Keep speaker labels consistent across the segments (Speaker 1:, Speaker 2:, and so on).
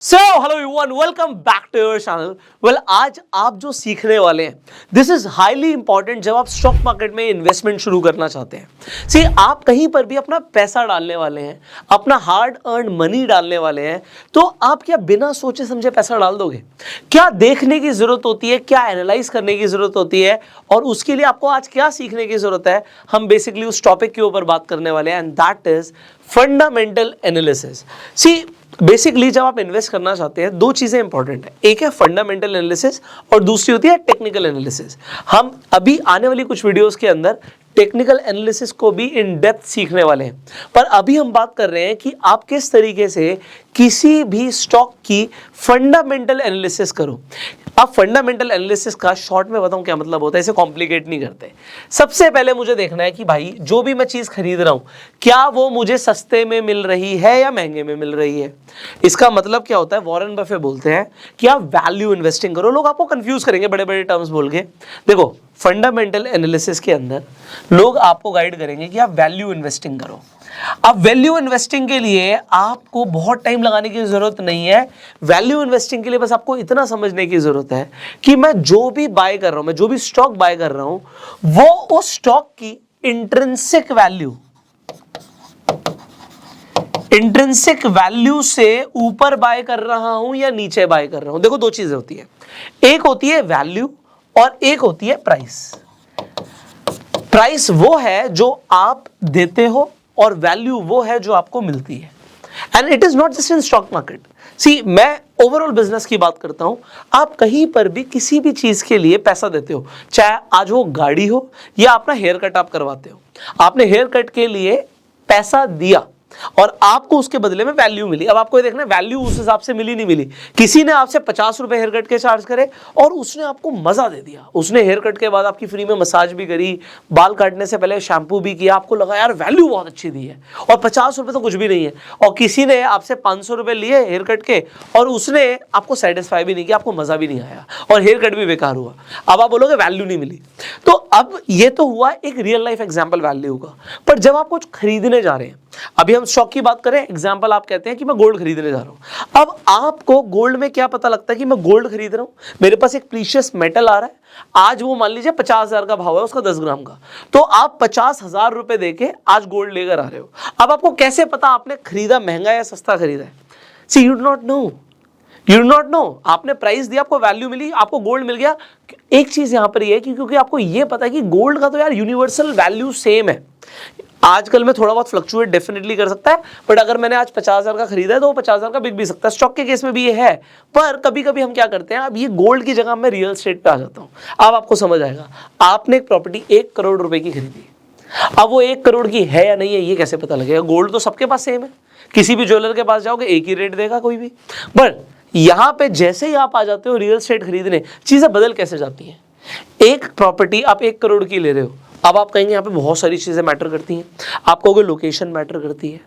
Speaker 1: So hello everyone, welcome back to your channel. Well, आज आप जो सीखने वाले हैं दिस इज हाईली इंपॉर्टेंट जब आप स्टॉक मार्केट में इन्वेस्टमेंट शुरू करना चाहते हैं। सी, आप कहीं पर भी अपना पैसा डालने वाले हैं, अपना हार्ड अर्न मनी डालने वाले हैं, तो आप क्या बिना सोचे समझे पैसा डाल दोगे? क्या देखने की जरूरत होती है, क्या एनालाइज करने की जरूरत होती है, और उसके लिए आपको आज क्या सीखने की जरूरत है? हम बेसिकली उस टॉपिक के ऊपर बात करने वाले हैं, and that is fundamental analysis. See, basically जब आप इन्वेस्ट करना चाहते हैं, दो चीजें इंपॉर्टेंट है। एक है फंडामेंटल एनालिसिस और दूसरी होती है टेक्निकल एनालिसिस। हम अभी आने वाली कुछ वीडियोस के अंदर टेक्निकल एनालिसिस को भी इन डेप्थ सीखने वाले हैं, पर अभी हम बात कर रहे हैं कि आप किस तरीके से किसी भी स्टॉक की फंडामेंटल एनालिसिस करो। अब फंडामेंटल एनालिसिस का शॉर्ट में बताऊं क्या मतलब होता है, इसे कॉम्प्लिकेट नहीं करते। सबसे पहले मुझे देखना है कि भाई जो भी मैं चीज खरीद रहा हूं, क्या वो मुझे सस्ते में मिल रही है या महंगे में मिल रही है। इसका मतलब क्या होता है, वॉरेन बफे बोलते हैं कि आप वैल्यू इन्वेस्टिंग करो। लोग आपको कंफ्यूज करेंगे बड़े बड़े टर्म्स बोल के। देखो, फंडामेंटल एनालिसिस के अंदर लोग आपको गाइड करेंगे कि आप वैल्यू इन्वेस्टिंग करो। अब वैल्यू इन्वेस्टिंग के लिए आपको बहुत टाइम लगाने की जरूरत नहीं है। वैल्यू इन्वेस्टिंग के लिए बस आपको इतना समझने की जरूरत है कि मैं जो भी बाय कर रहा हूं, मैं जो भी स्टॉक बाय कर रहा हूं, वो उस स्टॉक की इंट्रिंसिक वैल्यू से ऊपर बाय कर रहा हूं या नीचे बाय कर रहा हूं। देखो, दो चीजें होती है, एक होती है वैल्यू और एक होती है प्राइस। प्राइस वो है जो आप देते हो और वैल्यू वो है जो आपको मिलती है। And it is not just in stock market. See, मैं ओवरऑल बिजनेस की बात करता हूं। आप कहीं पर भी किसी भी चीज के लिए पैसा देते हो, चाहे आज वो गाड़ी हो या अपना हेयर कट आप करवाते हो। आपने हेयर कट के लिए पैसा दिया और आपको उसके बदले में वैल्यू मिली। अब आपको ये देखना, वैल्यू उस हिसाब से मिली नहीं मिली। किसी ने आपसे 50 रुपए हेयर कट के चार्ज करे और उसने आपको मजा दे दिया। उसने हेयर कट के बाद आपकी फ्री में मसाज भी करी, बाल काटने से पहले शैम्पू भी किया, आपको लगा यार वैल्यू बहुत अच्छी दी है, और 50 रुपए तो कुछ भी नहीं है। और किसी ने आपसे 500 रुपए लिए हेयर कट के और उसने आपको सेटिस्फाई भी नहीं किया, आपको मजा भी नहीं आया और हेयर कट भी बेकार हुआ। अब आप बोलोगे वैल्यू नहीं मिली। तो अब ये तो हुआ एक रियल लाइफ एग्जाम्पल वैल्यू का। पर जब आप कुछ खरीदने जा रहे हैं, अभी हम स्टॉक की बात करें, एग्जांपल आप कहते हैं कि मैं गोल्ड खरीदने जा रहा हूं। अब आपको गोल्ड में क्या पता लगता है कि मैं गोल्ड खरीद रहा हूं, मेरे पास एक प्रीशियस मेटल आ रहा है, आज वो मान लीजिए 50,000 का भाव है उसका 10 ग्राम का, तो आप 50,000 रुपए देके आज गोल्ड लेकर आ रहे हो। अब आपको कैसे पता आपने खरीदा महंगा या सस्ता खरीदा है? सी, यू डू नॉट नो। आपने प्राइस दिया, आपको वैल्यू मिली, आपको गोल्ड मिल गया। एक चीज यहां पर ये है कि क्योंकि आपको ये पता है कि गोल्ड का तो यार यूनिवर्सल वैल्यू सेम है। आजकल में थोड़ा बहुत फ्लक्चुएट डेफिनेटली कर सकता है, बट अगर मैंने आज 50,000 का खरीदा है तो वो 50,000 का बिक भी सकता है। स्टॉक के केस में भी ये है। पर कभी कभी हम क्या करते हैं, अब ये गोल्ड की जगह मैं रियल एस्टेट पे आ जाता हूं। अब आपको समझ आएगा, आपने एक प्रॉपर्टी 1 करोड़ रुपए की खरीदी, अब वो 1 करोड़ की है या नहीं है ये कैसे पता लगेगा? गोल्ड तो सबके पास सेम है, किसी भी ज्वेलर के पास जाओगे एक ही रेट देगा कोई भी। बट यहां पे जैसे ही आप आ जाते हो रियल एस्टेट खरीदने, चीजें बदल कैसे जाती हैं। एक प्रॉपर्टी आप 1 करोड़ की ले रहे हो, अब आप कहेंगे यहाँ पे बहुत सारी चीजें मैटर करती हैं। आप कहोगे लोकेशन मैटर करती है,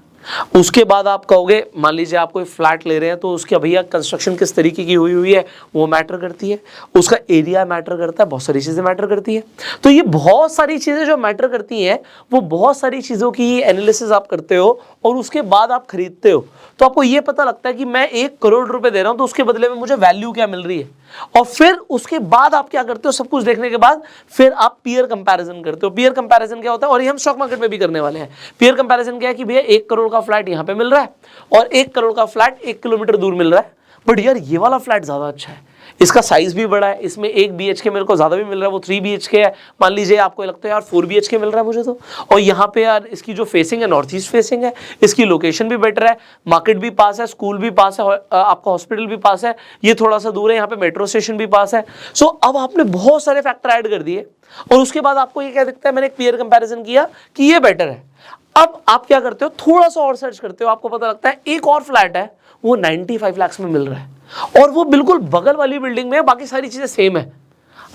Speaker 1: उसके बाद आप कहोगे मान लीजिए आप कोई फ्लैट ले रहे हैं तो उसके भैया कंस्ट्रक्शन किस तरीके की हुई है वो मैटर करती है, उसका एरिया मैटर करता है, बहुत सारी चीजें मैटर करती है। तो ये बहुत सारी चीजें जो मैटर करती हैं, वो बहुत सारी चीजों की एनालिसिस आप करते हो और उसके बाद आप खरीदते हो। तो आपको ये पता लगता है कि मैं 1 करोड़ रुपए दे रहा हूं तो उसके बदले में मुझे वैल्यू क्या मिल रही है। और फिर उसके बाद आप क्या करते हो, सब कुछ देखने के बाद फिर आप पीयर कंपैरिजन करते हो। पीयर कंपैरिजन क्या होता है, और ये हम स्टॉक मार्केट में भी करने वाले हैं। पीयर कंपैरिजन क्या है कि भैया 1 करोड़ का फ्लैट यहां पे मिल रहा है और 1 करोड़ का फ्लैट 1 किलोमीटर दूर मिल रहा है, बट यार ये वाला फ्लैट ज्यादा अच्छा है, इसका साइज भी बड़ा है, इसमें 1 BHK मेरे को ज्यादा भी मिल रहा है, वो 3 BHK है। मान लीजिए आपको लगता है यार 4 BHK मिल रहा है मुझे तो, और यहाँ पे यार इसकी जो फेसिंग है नॉर्थ ईस्ट फेसिंग है, इसकी लोकेशन भी बेटर है, मार्केट भी पास है, स्कूल भी पास है, आपका हॉस्पिटल भी पास है, ये थोड़ा सा दूर है, यहाँ पे मेट्रो स्टेशन भी पास है। सो अब आपने बहुत सारे फैक्टर ऐड कर दिए और उसके बाद आपको ये क्या दिखता है, मैंने एक पीयर कंपैरिजन किया कि ये बेटर है। अब आप क्या करते हो, थोड़ा सा और सर्च करते हो, आपको पता लगता है एक और फ्लैट है वो 95 लाख में मिल रहा है और वो बिल्कुल बगल वाली बिल्डिंग में है, बाकी सारी चीजें सेम है।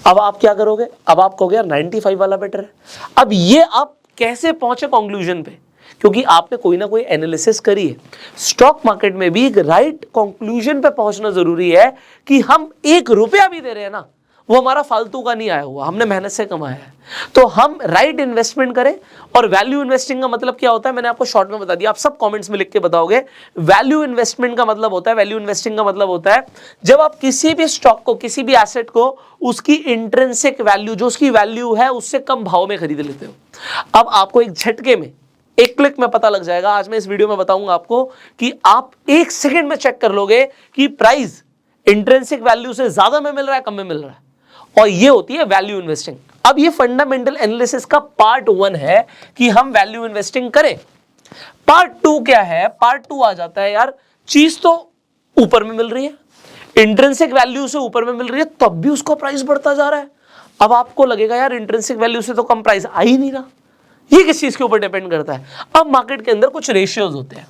Speaker 1: अब आप क्या करोगे, अब आप कहोगे यार 95 वाला बेटर है। अब ये आप कैसे पहुंचे कंक्लूजन पे, क्योंकि आपने कोई ना कोई एनालिसिस करी है। स्टॉक मार्केट में भी एक राइट कंक्लूजन पे पहुंचना जरूरी है कि हम 1 रुपया भी दे रहे हैं ना, वो हमारा फालतू का नहीं आया हुआ, हमने मेहनत से कमाया है। तो हम राइट इन्वेस्टमेंट करें। और वैल्यू इन्वेस्टिंग का मतलब क्या होता है, मैंने आपको शॉर्ट में बता दिया, आप सब कमेंट्स में लिख के बताओगे। वैल्यू इन्वेस्टमेंट का मतलब होता है, वैल्यू इन्वेस्टिंग का मतलब होता है जब आप किसी भी स्टॉक को, किसी भी एसेट को उसकी इंट्रिंसिक वैल्यू, जो उसकी वैल्यू है, उससे कम भाव में खरीद लेते हो। अब आपको एक झटके में, एक क्लिक में पता लग जाएगा। आज मैं इस वीडियो में बताऊंगा आपको कि आप एक सेकंड में चेक कर लोगे कि प्राइस इंट्रिंसिक वैल्यू से ज्यादा में मिल रहा है, कम में मिल रहा है, और ये होती है वैल्यू इन्वेस्टिंग। अब ये फंडामेंटल एनालिसिस का पार्ट 1 है कि हम वैल्यू इन्वेस्टिंग करें। पार्ट 2 क्या है? पार्ट 2 आ जाता है यार, चीज तो ऊपर में मिल रही है, इंट्रिंसिक वैल्यू से ऊपर में मिल रही है, तब भी उसका प्राइस बढ़ता जा रहा है। अब आपको लगेगा यार इंट्रिंसिक वैल्यू से तो कम प्राइस आ ही नहीं रहा, ये किस चीज के ऊपर डिपेंड करता है? अब मार्केट के अंदर कुछ रेशियोज होते हैं।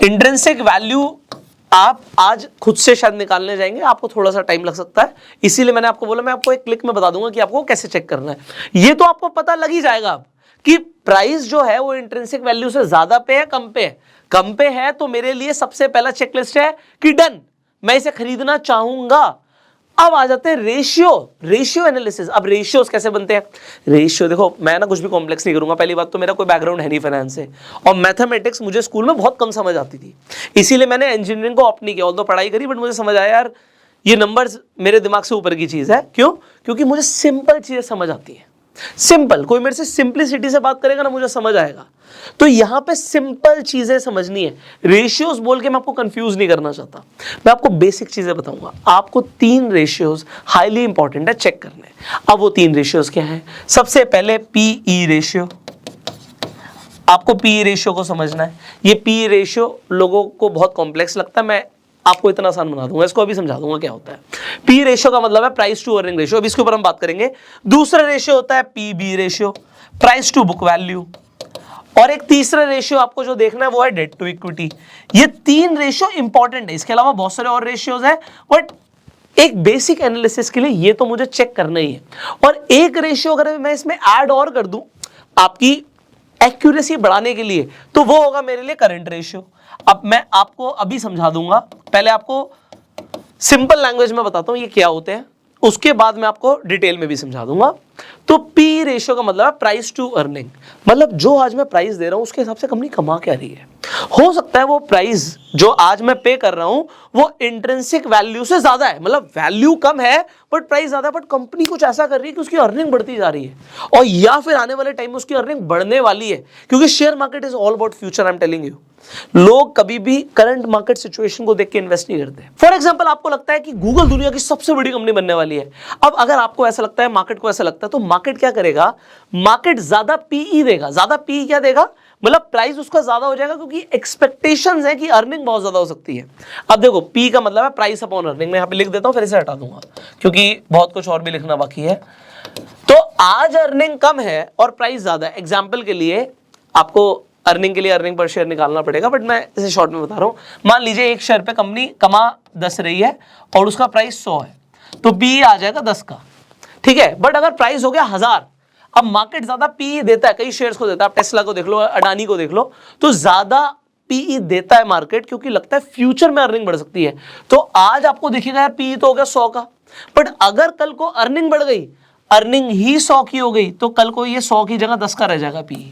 Speaker 1: इंट्रिंसिक वैल्यू आप आज खुद से शायद निकालने जाएंगे, आपको थोड़ा सा टाइम लग सकता है, इसीलिए मैंने आपको बोला मैं आपको एक क्लिक में बता दूंगा कि आपको कैसे चेक करना है। ये तो आपको पता लग ही जाएगा अब कि प्राइस जो है वो इंट्रिंसिक वैल्यू से ज्यादा पे है, कम पे है। कम पे है तो मेरे लिए सबसे पहला चेकलिस्ट है कि डन, मैं इसे खरीदना चाहूंगा। अब आ जाते हैं रेशियो एनालिसिस। अब रेशियोज कैसे बनते हैं? रेशियो देखो, मैं ना कुछ भी कॉम्प्लेक्स नहीं करूंगा। पहली बात तो मेरा कोई बैकग्राउंड है नहीं फाइनेंस से, और मैथमेटिक्स मुझे स्कूल में बहुत कम समझ आती थी, इसीलिए मैंने इंजीनियरिंग को ऑप्ट नहीं किया। ऑल्दो पढ़ाई करी, बट मुझे समझ आया यार ये नंबर्स मेरे दिमाग से ऊपर की चीज है। क्यों? क्योंकि मुझे सिंपल चीजें समझ आती हैं। सिंपल, कोई मेरे से सिंपलिसिटी से बात करेगा ना, मुझे समझ आएगा। तो यहां पे सिंपल चीजें समझनी है। रेशियोज बोल के मैं आपको कंफ्यूज नहीं करना चाहता, मैं आपको बेसिक चीजें बताऊंगा। आपको 3 रेशियोज हाईली इंपॉर्टेंट है चेक करने। अब वो 3 रेशियोज क्या हैं? सबसे पहले पीई रेशियो। आपको पीई रेशियो को समझना है। ये पीई रेशियो लोगों को बहुत कॉम्प्लेक्स लगता है, मैं आपको इतना आसान बना दूंगा, इसको अभी समझा दूंगा क्या होता है। पी रेशियो का मतलब है प्राइस टू अर्निंग रेशियो, अभी इसके ऊपर हम बात करेंगे। दूसरा रेशियो होता है PB ratio, price to book value. और एक तीसरा रेशियो आपको जो देखना है वो है डेट टू इक्विटी। ये 3 रेशियो इंपॉर्टेंट है, इसके अलावा बहुत सारे और रेशियोज हैं, बट एक बेसिक एनालिसिस के लिए ये तो मुझे चेक करना ही है। और एक रेशियो अगर मैं इसमें ऐड और कर दूं आपकी एक्यूरेसी बढ़ाने के लिए, तो वो होगा मेरे लिए करंट रेशियो। अब मैं आपको अभी समझा दूंगा, पहले आपको सिंपल लैंग्वेज में बताता हूं ये क्या होते हैं, उसके बाद मैं आपको डिटेल में भी समझा दूंगा। तो पी रेशियो का मतलब है प्राइस टू अर्निंग, मतलब जो आज मैं प्राइस दे रहा हूं उसके हिसाब से कंपनी कमा क्या रही है। हो सकता है वो प्राइस जो आज मैं पे कर रहा हूं वो इंट्रिंसिक वैल्यू से ज्यादा है, मतलब वैल्यू कम है बट प्राइस ज्यादा है, बट कंपनी कुछ ऐसा कर रही है कि उसकी अर्निंग बढ़ती जा रही है, और या फिर आने वाले टाइम में उसकी अर्निंग बढ़ने वाली है, क्योंकि share market is all about future. I am telling you, लोग कभी भी करंट मार्केट सिचुएशन को देख के इन्वेस्ट नहीं करते। फॉर एग्जांपल, आपको लगता है कि गूगल दुनिया की सबसे बड़ी कंपनी बनने वाली है। अब अगर आपको ऐसा लगता है, मार्केट को ऐसा लगता है, तो मार्केट क्या करेगा? मार्केट ज्यादा पीई देगा। ज्यादा पीई क्या देगा? मतलब प्राइस उसका ज्यादा हो जाएगा, क्योंकि एक्सपेक्टेशंस है कि अर्निंग बहुत ज्यादा हो सकती है। अब देखो, पी का मतलब है प्राइस अपॉन अर्निंग। मैं यहां पे लिख देता हूं, फिर इसे हटा दूंगा क्योंकि बहुत कुछ और भी लिखना बाकी है। तो आज अर्निंग कम है और प्राइस ज्यादा है। एग्जांपल के लिए आपको अर्निंग के लिए अर्निंग पर शेयर निकालना पड़ेगा, बट मैं इसे शॉर्ट में बता रहा हूं। मान लीजिए एक शेयर पे कंपनी कमा 10 रही है और उसका प्राइस 100 है, तो पी आ जाएगा 10 का, ठीक है। बट अगर प्राइस हो गया 1000, अब मार्केट ज्यादा पी देता है, कई शेयर्स को देता है, आप टेस्ला को देख लो, अडानी को देख लो, तो ज्यादा पीई देता है मार्केट, क्योंकि लगता है फ्यूचर में अर्निंग बढ़ सकती है। तो आज आपको दिखेगा यार पीई तो हो गया 100 का, बट अगर कल को अर्निंग बढ़ गई, अर्निंग ही 100 की हो गई, तो कल को ये 100 की जगह 10 का रह जाएगा पीई।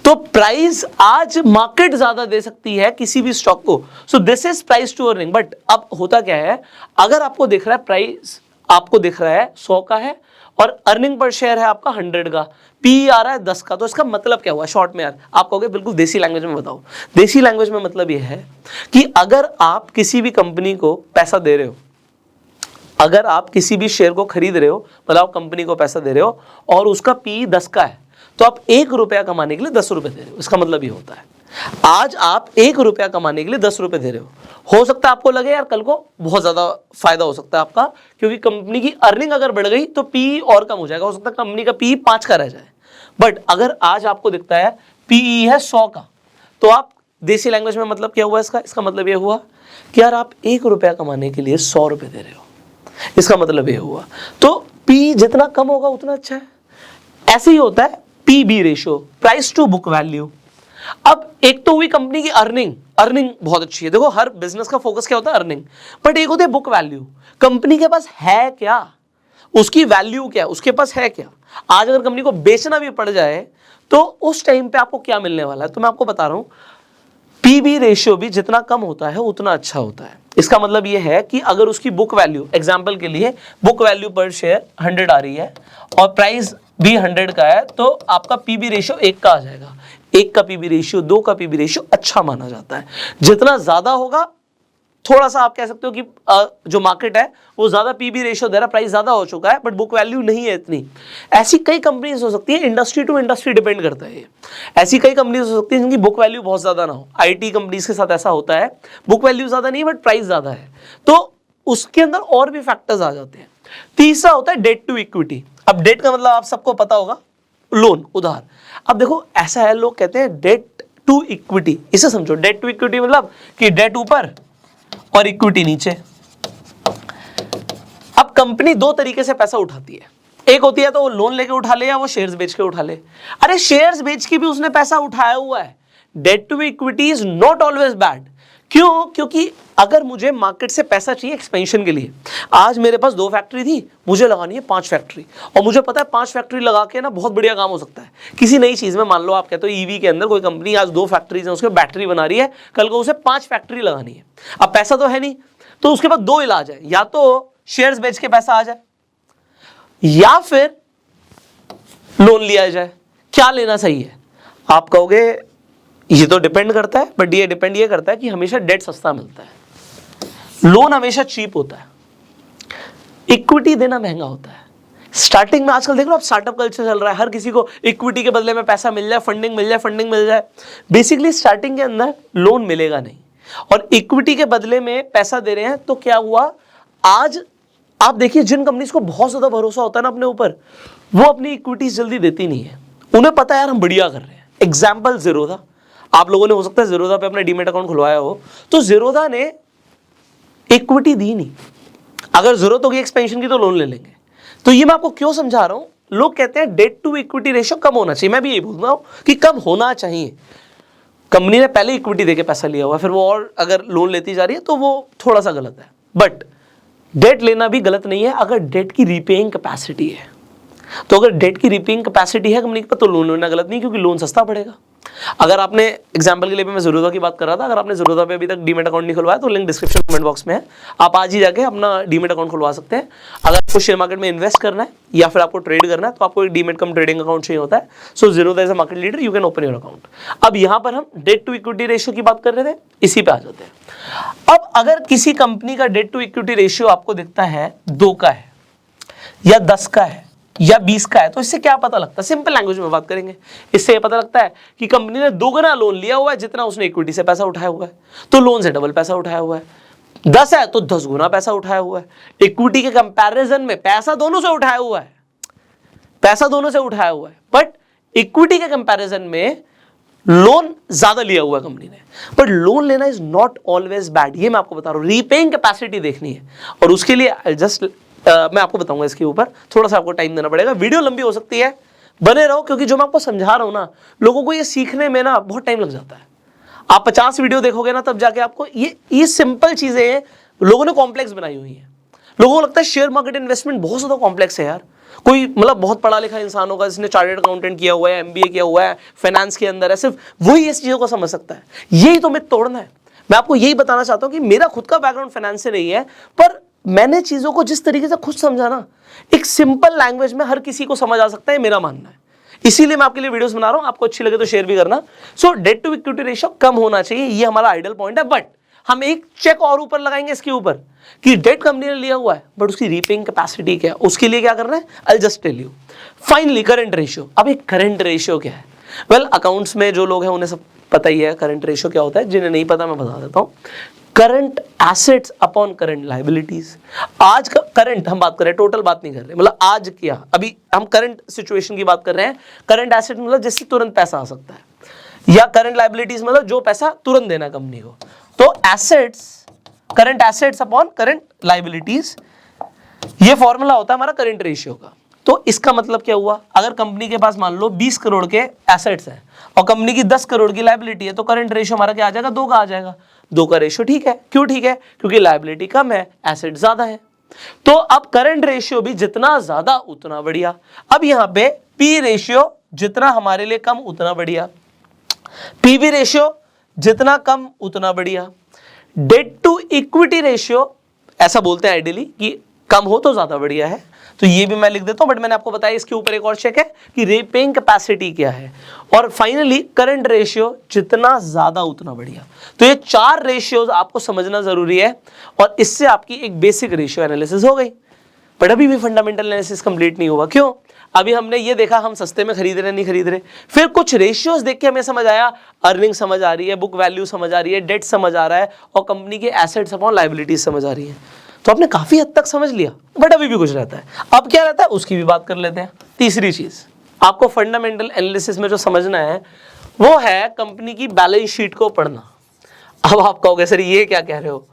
Speaker 1: तो प्राइस आज मार्केट ज्यादा दे सकती है किसी भी स्टॉक को, so this is price to earning. But अब होता क्या है, अगर आपको दिख रहा है प्राइस आपको दिख रहा है 100 का है और अर्निंग पर शेयर है आपका 100 का, पी आ रहा है 10 का, तो इसका मतलब क्या हुआ? शॉर्ट में यार आप कहोगे बिल्कुल देसी लैंग्वेज में बताओ। देसी लैंग्वेज में मतलब यह है कि अगर आप किसी भी कंपनी को पैसा दे रहे हो, अगर आप किसी भी शेयर को खरीद रहे हो, मतलब आप कंपनी को पैसा दे रहे हो और उसका पी 10 का है, तो आप 1 रुपया कमाने के लिए 10 रुपए दे रहे हो। इसका मतलब ये होता है आज आप 1 रुपया कमाने के लिए 10 रुपए दे रहे हो सकता है आपको लगे यार कल को बहुत ज्यादा फायदा हो सकता है आपका, क्योंकि कंपनी की अर्निंग अगर बढ़ गई तो पी और कम हो जाएगा, हो सकता है कंपनी का पी 5 का रह जाए। बट अगर आज आपको दिखता है पीई है 100 का, तो आप देसी लैंग्वेज में मतलब क्या हुआ इसका मतलब ये हुआ कि यार आप 1 रुपया कमाने के लिए 100 रुपए दे रहे हो, इसका मतलब ये हुआ। तो पी जितना कम होगा उतना अच्छा है। ऐसे ही होता है PB ratio, price to book value. अब एक तो हुई कंपनी की अर्निंग बहुत अच्छी है। देखो हर बिजनेस का फोकस क्या होता है, अर्निंग, बट एक होती है बुक वैल्यू। कंपनी के पास है क्या, उसकी वैल्यू क्या, उसके पास है क्या। आज अगर कंपनी को बेचना भी पड़ जाए तो उस टाइम पे आपको क्या मिलने वाला है, तो मैं आपको बता रहा हूं, पीबी रेशियो भी जितना कम होता है उतना अच्छा होता है। इसका मतलब यह है कि अगर उसकी बुक वैल्यू, एग्जांपल के लिए बुक वैल्यू पर शेयर 100 आ रही है और प्राइस भी 100 का है, तो आपका पीबी रेशियो 1 का आ जाएगा। 1 का पीबी रेशियो, 2 का पीबी रेशियो अच्छा माना जाता है। जितना ज्यादा होगा, थोड़ा सा आप कह सकते हो कि जो मार्केट है वो ज्यादा पीबी रेशियो दे रहा, प्राइस ज्यादा हो चुका है बट बुक वैल्यू नहीं है इतनी। ऐसी कई कंपनीज हो सकती है, इंडस्ट्री टू इंडस्ट्री डिपेंड करता है। ऐसी कई कंपनीज हो सकती है जिनकी बुक वैल्यू बहुत ज्यादा ना हो। आईटी कंपनीज के साथ ऐसा होता है, बुक वैल्यू ज्यादा नहीं बट प्राइस ज्यादा है, तो उसके अंदर और भी फैक्टर्स आ जाते हैं। तीसरा होता है डेट टू इक्विटी। अब डेट का मतलब आप सबको पता होगा, लोन, उधार। अब देखो ऐसा है, लोग कहते हैं डेट टू इक्विटी, इसे समझो। डेट टू इक्विटी मतलब कि डेट ऊपर और इक्विटी नीचे। अब कंपनी दो तरीके से पैसा उठाती है, एक होती है तो वो लोन लेके उठा ले या वो शेयर्स बेच के उठा ले। अरे शेयर्स बेच के भी उसने पैसा उठाया हुआ है। Debt to equity is not always bad. क्यों? क्योंकि अगर मुझे मार्केट से पैसा चाहिए एक्सपेंशन के लिए, आज मेरे पास 2 फैक्ट्री थी, मुझे लगानी है 5 फैक्ट्री, और मुझे पता है 5 फैक्ट्री लगा के ना बहुत बढ़िया काम हो सकता है किसी नई चीज में। मान लो आप कहते हो ईवी के अंदर कोई कंपनी आज 2 फैक्ट्रीज है, उसके बैटरी बना रही है, कल को उसे 5 फैक्ट्री लगानी है। अब पैसा तो है नहीं, तो उसके पास 2 इलाज है, या तो शेयर्स बेच के पैसा आ जाए या फिर लोन लिया जाए। क्या लेना सही है? आप कहोगे ये तो डिपेंड करता है, बट ये डिपेंड ये करता है कि हमेशा डेट सस्ता मिलता है, लोन हमेशा चीप होता है, इक्विटी देना महंगा होता है। स्टार्टिंग में आजकल देख लो आप, स्टार्टअप कल्चर चल रहा है, हर किसी को इक्विटी के बदले में पैसा मिल जाए, फंडिंग मिल जाए, फंडिंग मिल जाए। बेसिकली स्टार्टिंग के अंदर लोन मिलेगा नहीं और इक्विटी के बदले में पैसा दे रहे हैं, तो क्या हुआ, आज आप देखिए जिन कंपनीज को बहुत ज्यादा भरोसा होता है ना अपने ऊपर, वो अपनी इक्विटीज जल्दी देती नहीं है। उन्हें पता है यार हम बढ़िया कर रहे हैं। एग्जाम्पल ज़ीरोधा, आप लोगों ने हो सकता है ज़ीरोधा पे अपना डीमैट अकाउंट खुलवाया हो, तो ज़ीरोधा ने इक्विटी दी नहीं। अगर जरूरत होगी एक्सपेंशन की तो लोन ले लेंगे। तो ये मैं आपको क्यों समझा रहा हूं, लोग कहते हैं डेट टू इक्विटी रेशियो कम होना चाहिए, मैं भी यही बोल रहा हूं कि कम होना चाहिए। कंपनी ने पहले इक्विटी देके पैसा लिया हुआ, फिर वो और अगर लोन लेती जा रही है तो वो थोड़ा सा गलत है। बट डेट लेना भी गलत नहीं है अगर डेट की रीपेइंग कैपेसिटी है। तो अगर डेट की रीपेइंग कैपेसिटी है कंपनी के पास, तो लोन लेना गलत नहीं, क्योंकि लोन सस्ता पड़ेगा। अगर आपने, एग्जांपल के लिए मैं ज़ीरोधा की बात कर रहा था, अगर आपने ज़ीरोधा पे अभी तक डीमैट अकाउंट नहीं खुलवाया तो लिंक डिस्क्रिप्शन कमेंट बॉक्स में है, आप आज ही जाके अपना डीमैट अकाउंट खुलवा सकते हैं। अगर आपको शेयर मार्केट में इन्वेस्ट करना है या फिर आपको ट्रेड करना है तो आपको एक डीमैट कम ट्रेडिंग अकाउंट चाहिए होता है। So Zerodha is a market leader, you can open your account. अब यहाँ पर हम डेट टू इक्विटी रेशियो की बात कर रहे थे, इसी पे आ जाते हैं। अब अगर किसी कंपनी का डेट टू इक्विटी रेशियो आपको दिखता है 2 का है या 10 का है या 20 का है, तो इससे क्या पता लगता है? सिंपल लैंग्वेज में बात करेंगे, इससे ये पता लगता है कि कंपनी ने 2 गुना लोन लिया हुआ है जितना उसने इक्विटी से पैसा उठाया हुआ है, तो लोन से डबल पैसा उठाया हुआ है। 10 है तो 10 गुना पैसा उठाया हुआ है। इक्विटी के कंपैरिजन में पैसा दोनों से उठाया हुआ है, पैसा दोनों से उठाया हुआ है, बट इक्विटी के कंपैरिजन में लोन ज्यादा लिया हुआ है कंपनी ने। बट लोन लेना इज नॉट ऑलवेज बैड, ये मैं आपको बता रहा हूं। रीपेइंग कैपेसिटी देखनी है, और उसके लिए जस्ट मैं आपको बताऊंगा, इसके ऊपर थोड़ा सा आपको टाइम देना पड़ेगा, वीडियो लंबी हो सकती है, बने रहो, क्योंकि जो मैं आपको समझा रहा हूं ना, लोगों को ये सीखने में ना बहुत टाइम लग जाता है। आप 50 वीडियो देखोगे ना, तब जाके आपको ये सिंपल चीजें लोगों ने कॉम्प्लेक्स बनाई हुई हैं। लोगों को लगता है शेयर मार्केट इन्वेस्टमेंट बहुत ज्यादा कॉम्प्लेक्स है यार। कोई मतलब बहुत पढ़ा लिखा इंसान होगा जिसने चार्टर्ड अकाउंटेंट किया हुआ है, MBA किया हुआ है, फाइनेंस के अंदर है, सिर्फ वही इस चीजों को समझ सकता है। यही तो मिथ तोड़ना है। मैं आपको यही बताना चाहता हूं कि मेरा खुद का बैकग्राउंड फाइनेंस से नहीं है, पर मैंने चीजों को जिस तरीके से खुद समझा ना, एक सिंपल लैंग्वेज में हर किसी को समझ आ सकता है, मेरा मानना है। इसीलिए मैं आपके लिए वीडियोस बना रहा हूं, आपको अच्छी लगे तो शेयर भी करना। सो डेट टू इक्विटी रेशियो कम होना चाहिए, ये हमारा आइडियल पॉइंट है। बट हम एक चेक और ऊपर लगाएंगे इसके ऊपर कि डेट कंपनी ने लिया हुआ है बट उसकी रीपेइंग कैपेसिटी क्या है, उसके लिए क्या करना है, I just tell you. Finally current ratio. अब एक करंट रेशियो क्या है? वेल, अकाउंट्स में जो लोग हैं उन्हें सब पता ही है करंट रेशियो क्या होता है, जिन्हें नहीं पता मैं बता देता हूं। Current assets upon current liabilities. आज का करंट हम बात कर रहे हैं, टोटल बात नहीं कर रहे, मतलब आज क्या, अभी हम करंट सिचुएशन की बात कर रहे हैं। करंट एसेट मतलब जिससे तुरंत पैसा आ सकता है, या करंट लाइबिलिटीज मतलब जो पैसा तुरंत देना कंपनी को। तो assets, current assets upon current liabilities, ये फॉर्मूला होता है हमारा करंट रेशियो का। तो इसका मतलब क्या हुआ, अगर कंपनी के पास मान लो 20 करोड़ के एसेट्स हैं और कंपनी की 10 करोड़ की लायबिलिटी है, तो करंट रेशियो हमारा क्या आ जाएगा, 2 का आ जाएगा। 2 का रेशियो ठीक है, क्यों ठीक है, क्योंकि लायबिलिटी कम है, एसेट ज्यादा है। तो अब करंट रेशियो भी जितना ज्यादा उतना बढ़िया। अब यहां पे पी रेशियो जितना हमारे लिए कम उतना बढ़िया, पीवी रेशियो जितना कम उतना बढ़िया, डेट टू इक्विटी रेशियो ऐसा बोलते हैं आइडियली कि कम हो तो ज्यादा बढ़िया है, तो ये भी मैं लिख देता हूं, बट मैंने आपको बताया इसके ऊपर एक और चेक है कि रीपेइंग कैपेसिटी क्या है, और फाइनली करंट रेशियो जितना ज्यादा उतना बढ़िया। तो ये 4 रेशियोज आपको समझना जरूरी है और इससे आपकी एक बेसिक रेशियो एनालिसिस हो गई। बट अभी भी फंडामेंटल एनालिसिस कंप्लीट नहीं हुआ, क्यों, अभी हमने ये देखा हम सस्ते में खरीद रहे नहीं खरीद रहे, फिर कुछ रेशियोज देख के हमें समझ आया, अर्निंग समझ आ रही है, बुक वैल्यू समझ आ रही है, डेट समझ आ रहा है और कंपनी के एसेट्स अपॉन लायबिलिटीज समझ आ रही है। तो आपने काफी हद तक समझ लिया, बट अभी भी कुछ रहता है। अब क्या रहता है उसकी भी बात कर लेते हैं। तीसरी चीज आपको फंडामेंटल एनालिसिस में जो समझना है वो है कंपनी की बैलेंस शीट को पढ़ना। अब आप कहोगे सर ये क्या कह रहे हो,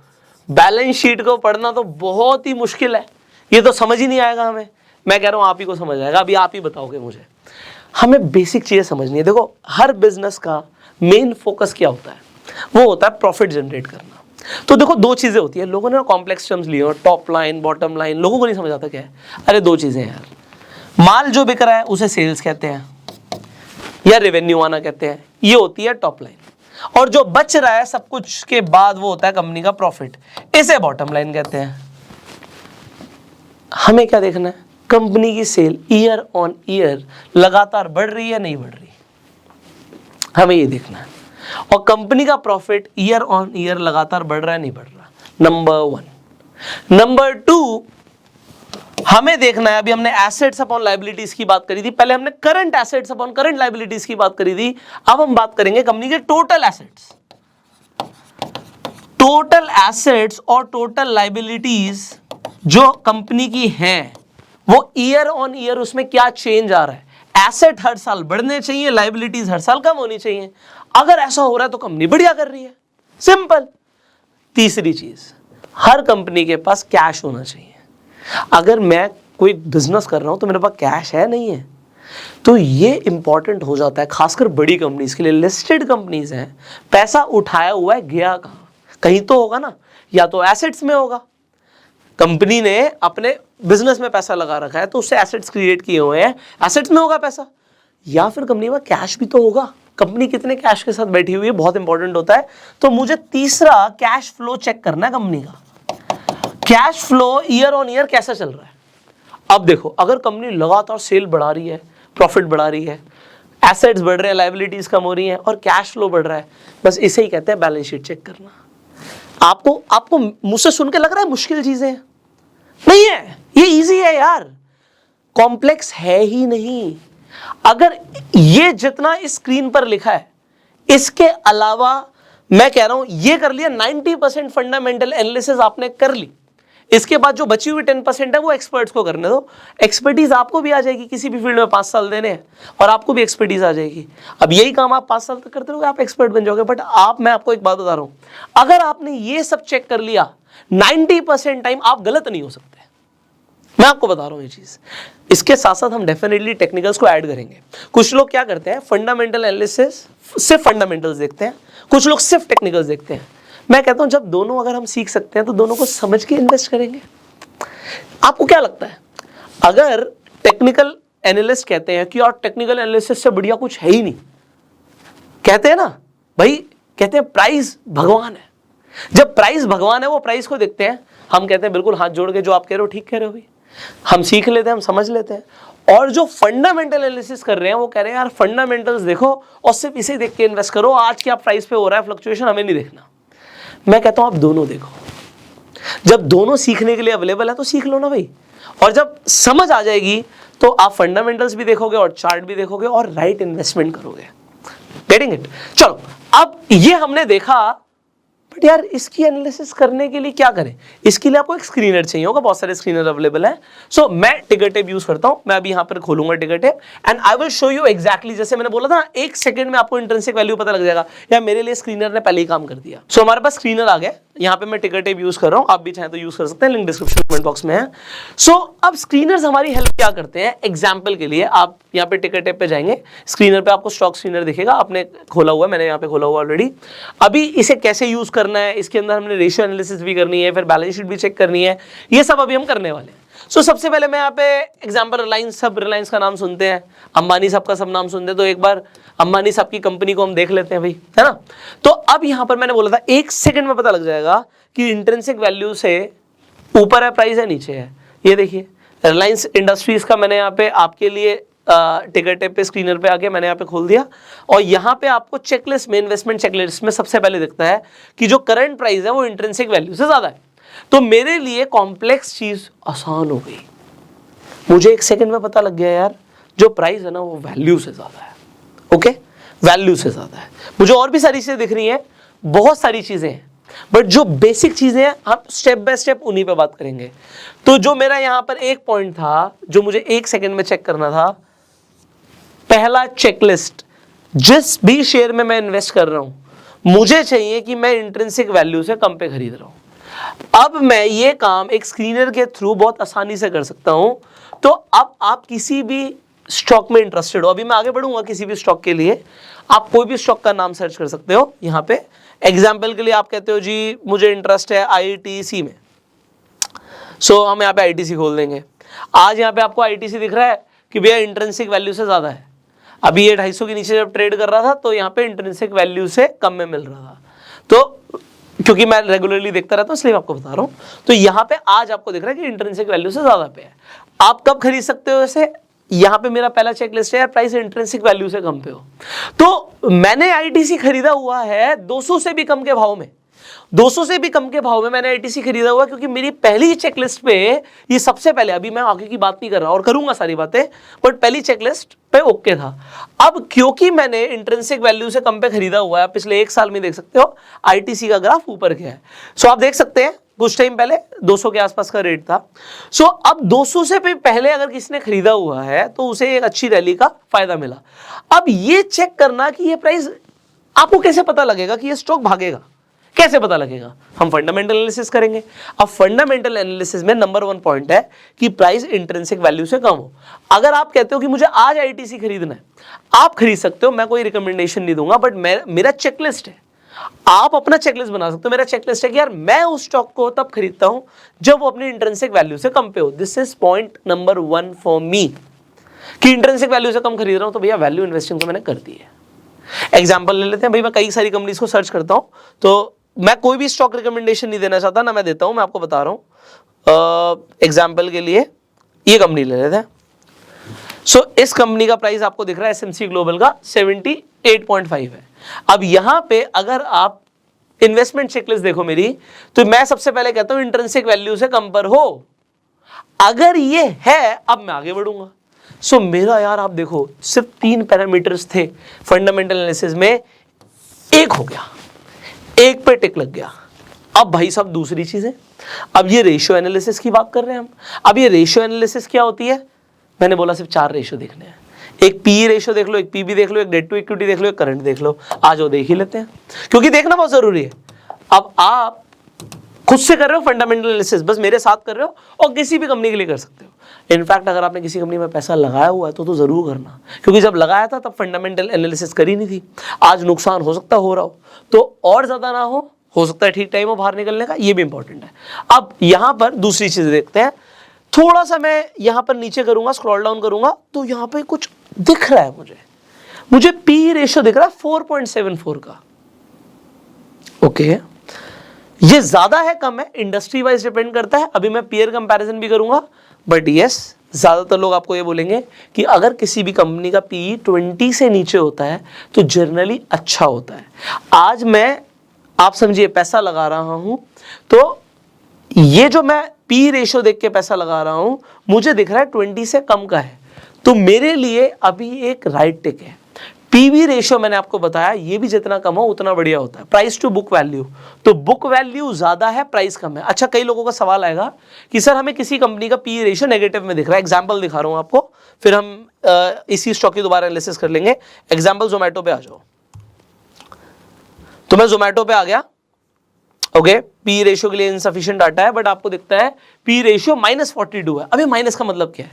Speaker 1: बैलेंस शीट को पढ़ना तो बहुत ही मुश्किल है, ये तो समझ ही नहीं आएगा हमें। मैं कह रहा हूं आप ही को समझ आएगा, अभी आप ही बताओगे मुझे। हमें बेसिक चीजें समझनी है। देखो हर बिजनेस का मेन फोकस क्या होता है, वो होता है प्रॉफिट जनरेट करना। तो देखो 2 चीजें होती है, लोगों ने कॉम्प्लेक्स टर्म्स लिए, टॉप लाइन बॉटम लाइन, लोगों को नहीं समझ आता क्या है। अरे 2 चीजें हैं यार, माल जो बिक रहा है उसे सेल्स कहते हैं या रेवेन्यू आना कहते हैं, ये होती है टॉप लाइन, और जो बच रहा है सब कुछ के बाद वो होता है कंपनी का प्रॉफिट, इसे बॉटम लाइन कहते हैं। हमें क्या देखना है, कंपनी की सेल ईयर ऑन ईयर लगातार बढ़ रही है नहीं बढ़ रही, हमें ये देखना है, और कंपनी का प्रॉफिट ईयर ऑन ईयर लगातार बढ़ रहा है नहीं बढ़ रहा, नंबर 1। नंबर 2 हमें देखना है, अभी हमने एसेट्स अपॉन लायबिलिटीज की बात करी थी, पहले हमने current assets upon current liabilities की बात करी थी, अब हम बात करेंगे कंपनी के टोटल एसेट्स। टोटल एसेट्स और टोटल लायबिलिटीज जो कंपनी की हैं वो ईयर ऑन ईयर उसमें क्या चेंज आ रहा है। एसेट हर साल बढ़ने चाहिए, लायबिलिटीज हर साल कम होनी चाहिए। अगर ऐसा हो रहा है तो कंपनी बढ़िया कर रही है, सिंपल। तीसरी चीज, हर कंपनी के पास कैश होना चाहिए। अगर मैं कोई बिजनेस कर रहा हूं तो मेरे पास कैश है नहीं है, तो ये इंपॉर्टेंट हो जाता है, खासकर बड़ी कंपनीज के लिए। लिस्टेड कंपनीज हैं, पैसा उठाया हुआ है गया कहां, कहीं तो होगा ना, या तो एसेट्स में होगा, कंपनी ने अपने बिजनेस में पैसा लगा रखा है तो उससे एसेट्स क्रिएट किए हुए हैं, एसेट्स में होगा पैसा, या फिर कंपनी में कैश भी तो होगा। कंपनी कितने कैश के साथ बैठी हुई है बहुत इंपॉर्टेंट होता है। तो मुझे तीसरा कैश फ्लो चेक करना है कंपनी का, cash flow year on year कैसा चल रहा है। अब देखो अगर कंपनी लगातार सेल बढ़ा रही है, प्रॉफिट बढ़ा रही है, एसेट्स बढ़ रहे हैं, लायबिलिटीज कम हो रही हैं और कैश फ्लो बढ़ रहा है, बस इसे ही कहते हैं बैलेंस शीट चेक करना। आपको मुझसे सुन के लग रहा है मुश्किल चीजें नहीं है, ये इजी है यार, कॉम्प्लेक्स है ही नहीं। अगर ये जितना इस स्क्रीन पर लिखा है इसके अलावा मैं कह रहा हूं ये कर लिया, 90% फंडामेंटल एनालिसिस आपने कर ली, इसके बाद जो बची हुई 10% है वो एक्सपर्ट्स को करने दो। एक्सपर्टीज आपको भी आ जाएगी, किसी भी फील्ड में 5 साल देने हैं और आपको भी एक्सपर्टीज आ जाएगी। अब यही काम आप 5 साल तक करते रहोगे, आप एक्सपर्ट बन जाओगे। बट मैं आपको एक बात बता रहा हूं, अगर आपने ये सब चेक कर लिया 90% टाइम आप गलत नहीं हो सकते, मैं आपको बता रहा हूं ये चीज। इसके साथ साथ हम डेफिनेटली टेक्निकल्स को ऐड करेंगे। कुछ लोग क्या करते हैं, फंडामेंटल एनालिसिस सिर्फ फंडामेंटल्स देखते हैं, कुछ लोग सिर्फ टेक्निकल्स देखते हैं। मैं कहता हूं जब दोनों अगर हम सीख सकते हैं तो दोनों को समझ के इन्वेस्ट करेंगे। आपको क्या लगता है, अगर टेक्निकल एनालिस्ट कहते हैं कि और टेक्निकल एनालिसिस से बढ़िया कुछ है ही नहीं, कहते हैं ना भाई, कहते हैं प्राइस भगवान है। जब प्राइस भगवान है वो प्राइस को देखते हैं, हम कहते हैं बिल्कुल हाथ जोड़ के जो आप कह रहे हो ठीक कह रहे हो भाई, हम सीख लेते हैं, हम समझ लेते हैं। और जो फंडामेंटल एनालिसिस कर रहे हैं वो कह रहे हैं यार फंडामेंटल्स देखो और सिर्फ इसे देख के इन्वेस्ट करो, आज क्या प्राइस पे हो रहा है फ्लक्चुएशन हमें नहीं देखना। मैं कहता हूं आप दोनों देखो, जब दोनों सीखने के लिए अवेलेबल है तो सीख लो ना भाई, और जब समझ आ जाएगी तो आप फंडामेंटल्स भी देखोगे और चार्ट भी देखोगे और राइट इन्वेस्टमेंट करोगे। Getting it? चलो अब ये हमने देखा, बट यार इसकी एनालिसिस करने के लिए क्या करें, इसके लिए आपको एक स्क्रीनर चाहिए होगा, बहुत सारे स्क्रीनर अवेलेबल हैं। सो मैं टिकरटेप यूज करता हूं, मैं अभी यहां पर खोलूंगा Tickertape and I will show you exactly, जैसे मैंने बोला था ना 1 सेकंड में आपको इंट्रिंसिक वैल्यू पता लग जाएगा, या मेरे लिए स्क्रीनर ने पहले ही काम कर दिया। सो हमारे पास स्क्रीनर आ गया, यहाँ पे मैं टिकर टेप यूज कर रहा हूँ, आप भी चाहें तो यूज कर सकते हैं, लिंक डिस्क्रिप्शन कमेंट बॉक्स में है। सो अब स्क्रीनर्स हमारी हेल्प क्या करते हैं, एग्जाम्पल के लिए आप यहाँ पे टिकर टेप पे जाएंगे, स्क्रीनर पे आपको स्टॉक स्क्रीनर दिखेगा, आपने खोला हुआ है, मैंने यहाँ पे खोला हुआ ऑलरेडी। अभी इसे कैसे यूज करना है, इसके अंदर हमने रेशियो एनालिसिस भी करनी है, फिर बैलेंस शीट भी चेक करनी है, ये सब अभी हम करने वाले हैं। सो सबसे पहले मैं यहाँ पे एग्जाम्पल रिलायंस, सब रिलायंस का नाम सुनते हैं, अंबानी साहब का सब नाम सुनते हैं, तो एक बार अंबानी साहब की कंपनी को हम देख लेते हैं भाई, है ना। तो अब यहाँ पर मैंने बोला था 1 सेकंड में पता लग जाएगा कि इंट्रिंसिक वैल्यू से ऊपर है प्राइस है नीचे है। ये देखिए रिलायंस इंडस्ट्रीज का मैंने यहाँ पे आपके लिए टिकर टेप पे स्क्रीनर पे आके मैंने यहाँ पे खोल दिया, और यहाँ पे आपको चेकलिस्ट में, इन्वेस्टमेंट चेकलिस्ट में सबसे पहले दिखता है कि जो करंट प्राइस है वो इंट्रिंसिक वैल्यू से ज्यादा है। तो मेरे लिए कॉम्प्लेक्स चीज आसान हो गई, मुझे 1 सेकंड में पता लग गया यार जो प्राइस है ना वो वैल्यू से ज्यादा है। ओके, वैल्यू से ज्यादा है। मुझे और भी सारी चीजें दिख रही हैं, बहुत सारी चीजें हैं, बट जो बेसिक चीजें हैं हम स्टेप बाय स्टेप उन्हीं पे बात करेंगे। तो जो मेरा यहां पर एक पॉइंट था जो मुझे 1 सेकंड में चेक करना था, पहला चेकलिस्ट, जिस भी शेयर में मैं इन्वेस्ट कर रहा हूं मुझे चाहिए कि मैं इंट्रिंसिक वैल्यू से कम पे खरीद रहा हूं। अब मैं ये काम एक स्क्रीनर के थ्रू बहुत आसानी से कर सकता हूं। तो अब आप किसी भी स्टॉक में इंटरेस्टेड हो, अभी मैं आगे बढ़ूंगा किसी भी स्टॉक के लिए, आप कोई भी स्टॉक का नाम सर्च कर सकते हो। यहाँ पे एग्जाम्पल के लिए आप कहते हो जी मुझे इंटरेस्ट है आईटीसी में, सो हम यहाँ पे आईटीसी खोल देंगे। आज यहाँ पे आपको आईटीसी दिख रहा है कि भैया इंट्रिंसिक वैल्यू से ज्यादा है, अभी ये 250 के नीचे जब ट्रेड कर रहा था तो यहाँ पे इंट्रिंसिक वैल्यू से कम में मिल रहा था। तो क्योंकि मैं रेगुलरली देखता रहता हूँ इसलिए आपको बता रहा हूँ। तो यहाँ पे आज आपको दिख रहा है कि इंट्रिंसिक वैल्यू से ज्यादा पे है। आप कब खरीद सकते हो इसे, यहाँ पे मेरा पहला चेकलिस्ट है प्राइस इंट्रिंसिक वैल्यू से कम पे हो। तो मैंने आईटीसी खरीदा हुआ है 200 से भी कम के भाव में, 200 से भी कम के भाव में मैंने आईटीसी खरीदा हुआ, क्योंकि मेरी पहली चेकलिस्ट पे ये सबसे पहले, अभी मैं आगे की बात नहीं कर रहा और करूंगा सारी बातें, बट पहली चेकलिस्ट पे ओके था। अब क्योंकि मैंने इंट्रिंसिक वैल्यू से कम पे खरीदा हुआ है, पिछले 1 साल में देख सकते हो आईटीसी का ग्राफ ऊपर गया है। सो आप देख सकते हैं कुछ टाइम पहले 200 के आसपास का रेट था। सो अब 200 से भी पहले अगर किसी ने खरीदा हुआ है तो उसे एक अच्छी रैली का फायदा मिला। अब ये चेक करना कि ये प्राइस, आपको कैसे पता लगेगा कि ये स्टॉक भागेगा, कैसे पता लगेगा, हम फंडामेंटल एनालिसिस करेंगे। अब फंडामेंटल एनालिसिस में नंबर 1 पॉइंट है कि प्राइस इंट्रिंसिक वैल्यू से कम हो। अगर आप कहते हो कि मुझे आज आईटीसी खरीदना है, आप खरीद सकते हो, मैं कोई रिकमेंडेशन नहीं दूंगा, बट मेरा चेकलिस्ट है, आप अपना चेकलिस्ट बना सकते हो। मेरा चेकलिस्ट है कि यार मैं उस स्टॉक को तब खरीदता हूं जब वो अपनी इंट्रिंसिक वैल्यू से कम पे हो। This is point number 1 for me, कि इंट्रिंसिक वैल्यू से कम खरीद रहा हूं तो भैया वैल्यू इन्वेस्टिंग तो मैंने कर दी है। एग्जांपल ले लेते हैं भाई, मैं कई सारी कंपनीज को सर्च करता हूं, तो मैं कोई भी स्टॉक रिकमेंडेशन नहीं देना चाहता, ना मैं देता हूं, मैं आपको बता रहा हूं। एग्जाम्पल के लिए ये कंपनी ले लेते हैं। सो इस कंपनी का प्राइस आपको दिख रहा है एसएमसी ग्लोबल का 78.5 है। अब यहां पे अगर आप इन्वेस्टमेंट चेकलिस्ट देखो मेरी, तो मैं सबसे पहले कहता हूं इंट्रिंसिक वैल्यू से कम पर हो। अगर ये है, अब मैं आगे बढ़ूंगा। सो मेरा यार आप देखो सिर्फ 3 पैरामीटर्स थे फंडामेंटल एनालिसिस में, एक हो गया, एक पे टिक लग गया। अब भाई साहब दूसरी चीज है, अब ये रेशियो एनालिसिस की बात कर रहे हैं हम। अब ये रेशियो एनालिसिस क्या होती है, मैंने बोला सिर्फ 4 रेशियो देखने हैं, एक पी रेशियो देख लो, एक पीबी देख लो, एक डेट टू इक्विटी देख लो, एक करंट देख लो। आज वो देख ही लेते हैं क्योंकि देखना बहुत जरूरी है। अब आप खुद से कर रहे हो फंडामेंटल एनालिसिस, बस मेरे साथ कर रहे हो, और किसी भी कंपनी के लिए कर सकते हो। इनफैक्ट अगर आपने किसी कंपनी में पैसा लगाया हुआ है तो जरूर करना, क्योंकि जब लगाया था तब फंडामेंटल एनालिसिस करी नहीं थी। आज नुकसान हो सकता हो रहा हो, तो और ज्यादा ना हो सकता है ठीक टाइम हो बाहर निकलने का, ये भी इंपॉर्टेंट है। अब यहां पर दूसरी चीज देखते हैं, थोड़ा सा मैं यहां पर नीचे करूंगा, स्क्रॉल डाउन करूंगा, तो यहां पे कुछ दिख रहा है मुझे पी रेशियो दिख रहा है 4.74 का। ओके, ये ज्यादा है कम है, इंडस्ट्री वाइज डिपेंड करता है। अभी मैं पीयर कंपैरिजन भी करूंगा, बट यस ज्यादातर लोग आपको ये बोलेंगे कि अगर किसी भी कंपनी का पी 20 से नीचे होता है तो जनरली अच्छा होता है। आज मैं, आप समझिए, पैसा लगा रहा हूं, तो ये जो मैं पी रेशियो देख के पैसा लगा रहा हूं, मुझे दिख रहा है 20 से कम का है, तो मेरे लिए अभी एक राइट टिक है। पीवी रेशियो मैंने आपको बताया, ये भी जितना कम हो उतना बढ़िया होता है। प्राइस टू बुक वैल्यू, तो बुक वैल्यू ज्यादा है, प्राइस कम है। अच्छा, कई लोगों का सवाल आएगा कि सर हमें किसी कंपनी का पी रेशियो नेगेटिव में दिख रहा है, एग्जांपल दिखा रहा हूं आपको, फिर हम इसी स्टॉक की दोबारा एनालिसिस कर लेंगे। एग्जांपल जोमेटो पे आ जाओ, तो मैं जोमेटो पे आ गया, ओके, पी रेशियो के लिए इनसफिशिएंट डाटा है, बट आपको दिखता है पी रेशियो -42 है। अभी माइनस का मतलब क्या है?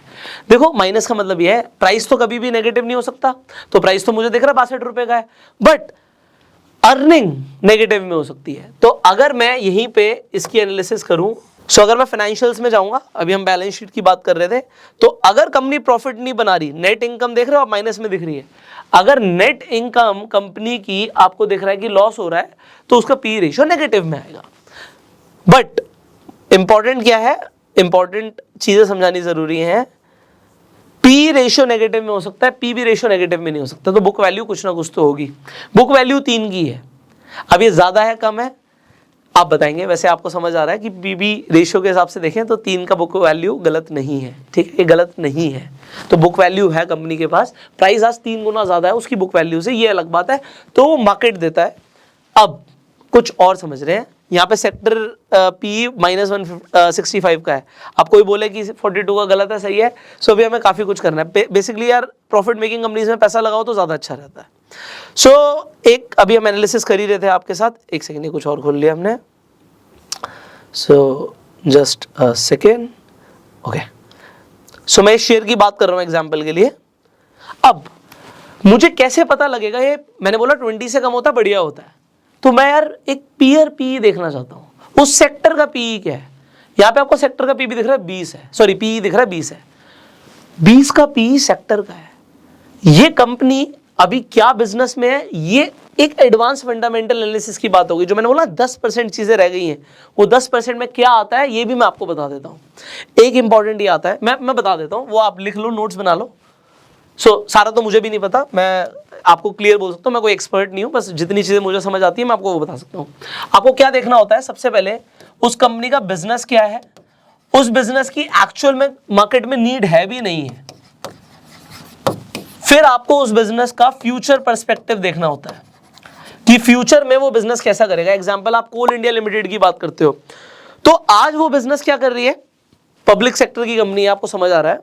Speaker 1: देखो, माइनस का मतलब यह है प्राइस तो कभी भी नेगेटिव नहीं हो सकता, तो प्राइस तो मुझे दिख रहा है 62 रुपए का है, बट अर्निंग नेगेटिव में हो सकती है। तो अगर मैं यहीं पे इसकी एनालिसिस करूं, सो अगर मैं फाइनेंशियल्स में जाऊंगा, अभी हम बैलेंस शीट की बात कर रहे थे, तो अगर कंपनी प्रॉफिट नहीं बना रही, नेट इनकम देख रहे हो आप माइनस में दिख रही है, अगर नेट इनकम कंपनी की आपको दिख रहा है कि लॉस हो रहा है, तो उसका पी रेशियो नेगेटिव में आएगा। बट इंपॉर्टेंट क्या है, इंपॉर्टेंट चीजें समझानी जरूरी है। पी रेशियो नेगेटिव में हो सकता है, पी बी रेशियो नेगेटिव में नहीं हो सकता, तो बुक वैल्यू कुछ ना कुछ तो होगी। बुक वैल्यू 3 की है, अब ये ज्यादा है कम है आप बताएंगे। वैसे आपको समझ आ रहा है कि पी बी रेशियो के हिसाब से देखें तो 3 का बुक वैल्यू गलत नहीं है, ठीक है, ये गलत नहीं है। तो बुक वैल्यू है कंपनी के पास, प्राइस आज 3 गुना ज्यादा है उसकी बुक वैल्यू से, ये अलग बात है, तो वो मार्केट देता है। अब कुछ और समझ रहे हैं, यहाँ पे सेक्टर पी -165 का है, अब कोई बोले कि 42 का गलत है, सही है, सो अभी हमें काफ़ी कुछ करना है। बेसिकली यार प्रॉफिट मेकिंग कंपनीज में पैसा लगाओ तो ज़्यादा अच्छा रहता है। सो एक अभी हम एनालिसिस कर ही रहे थे आपके साथ, एक सेकेंड, कुछ और खोल लिया हमने, so just a second, okay. So मैं शेयर की बात कर रहा हूँ एग्जाम्पल के लिए। अब मुझे कैसे पता लगेगा, ये मैंने बोला 20 से कम होता है बढ़िया होता है, तो मैं यार एक पीयर पी देखना चाहता हूं, उस सेक्टर का पी क्या है। यहां पे आपको सेक्टर का पी भी दिख रहा है 20 है, सॉरी पी दिख रहा है 20 है, 20 का पी सेक्टर का है। ये कंपनी अभी क्या बिजनेस में है, ये एक एडवांस फंडामेंटल एनालिसिस की बात होगी। जो मैंने बोला 10% चीजें रह गई हैं, वो 10% में क्या आता है ये भी मैं आपको बता देता हूं। एक इंपॉर्टेंट ये आता है, मैं बता देता हूं, वो आप लिख लो, नोट्स बना लो। सारा तो मुझे भी नहीं पता, मैं आपको क्लियर बोल सकता हूँ, मैं कोई एक्सपर्ट नहीं हूँ, बस जितनी चीजें मुझे समझ आती है मैं आपको वो बता सकता हूँ। आपको क्या देखना होता है, सबसे पहले उस कंपनी का बिजनेस क्या है, उस बिजनेस की एक्चुअल में मार्केट में नीड है भी नहीं है। फिर आपको उस बिजनेस का फ्यूचर पर्सपेक्टिव देखना होता है कि फ्यूचर में वो बिजनेस कैसा करेगा। एग्जांपल, आप कोल इंडिया लिमिटेड की बात करते हो, तो आज वो बिजनेस क्या कर रही है, पब्लिक सेक्टर की कंपनी है, आपको समझ आ रहा है,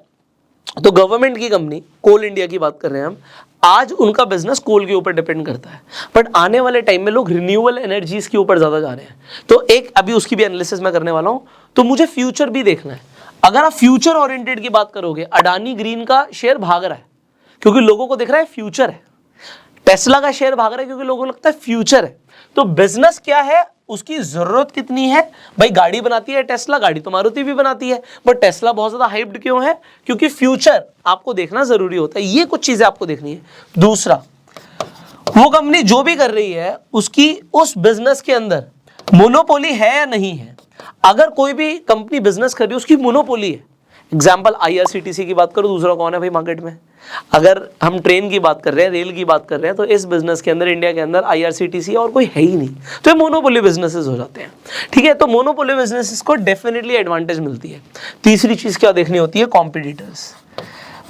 Speaker 1: तो गवर्नमेंट की कंपनी कोल इंडिया की बात कर रहे हैं हम, आज उनका बिजनेस कोल के ऊपर डिपेंड करता है, बट आने वाले टाइम में लोग रिन्यूएबल एनर्जीज के ऊपर ज्यादा जा रहे हैं। तो एक अभी उसकी भी एनालिसिस मैं करने वाला हूं, तो मुझे फ्यूचर भी देखना है। अगर आप फ्यूचर ओरिएंटेड की बात करोगे, अडानी ग्रीन का शेयर भाग रहा है क्योंकि लोगों को दिख रहा है फ्यूचर है, टेस्ला का शेयर भाग रहा है क्योंकि लोगों को लगता है फ्यूचर है। तो बिजनेस क्या है, उसकी जरूरत कितनी है, भाई गाड़ी बनाती है टेस्ला, गाड़ी तो मारुति भी बनाती है, बट टेस्ला बहुत ज्यादा हाइप्ड क्यों है, क्योंकि फ्यूचर आपको देखना जरूरी होता है। ये कुछ चीजें आपको देखनी है। दूसरा, वो कंपनी जो भी कर रही है उसकी उस बिजनेस के अंदर मोनोपोली है या नहीं है। अगर कोई भी कंपनी बिजनेस कर रही है उसकी मोनोपोली है, एग्जाम्पल आईआरसीटीसी की बात करो, दूसरा कौन है भाई मार्केट में। अगर हम ट्रेन की बात कर रहे हैं, रेल की बात कर रहे हैं, तो इस बिजनेस के अंदर इंडिया के अंदर आईआरसीटीसी और कोई है ही नहीं, तो ये मोनोपोली बिजनेसेस हो जाते हैं। ठीक है, तो मोनोपोली बिजनेसेस को डेफिनेटली एडवांटेज मिलती है। तीसरी चीज क्या देखनी होती है, कॉम्पिटिटर्स।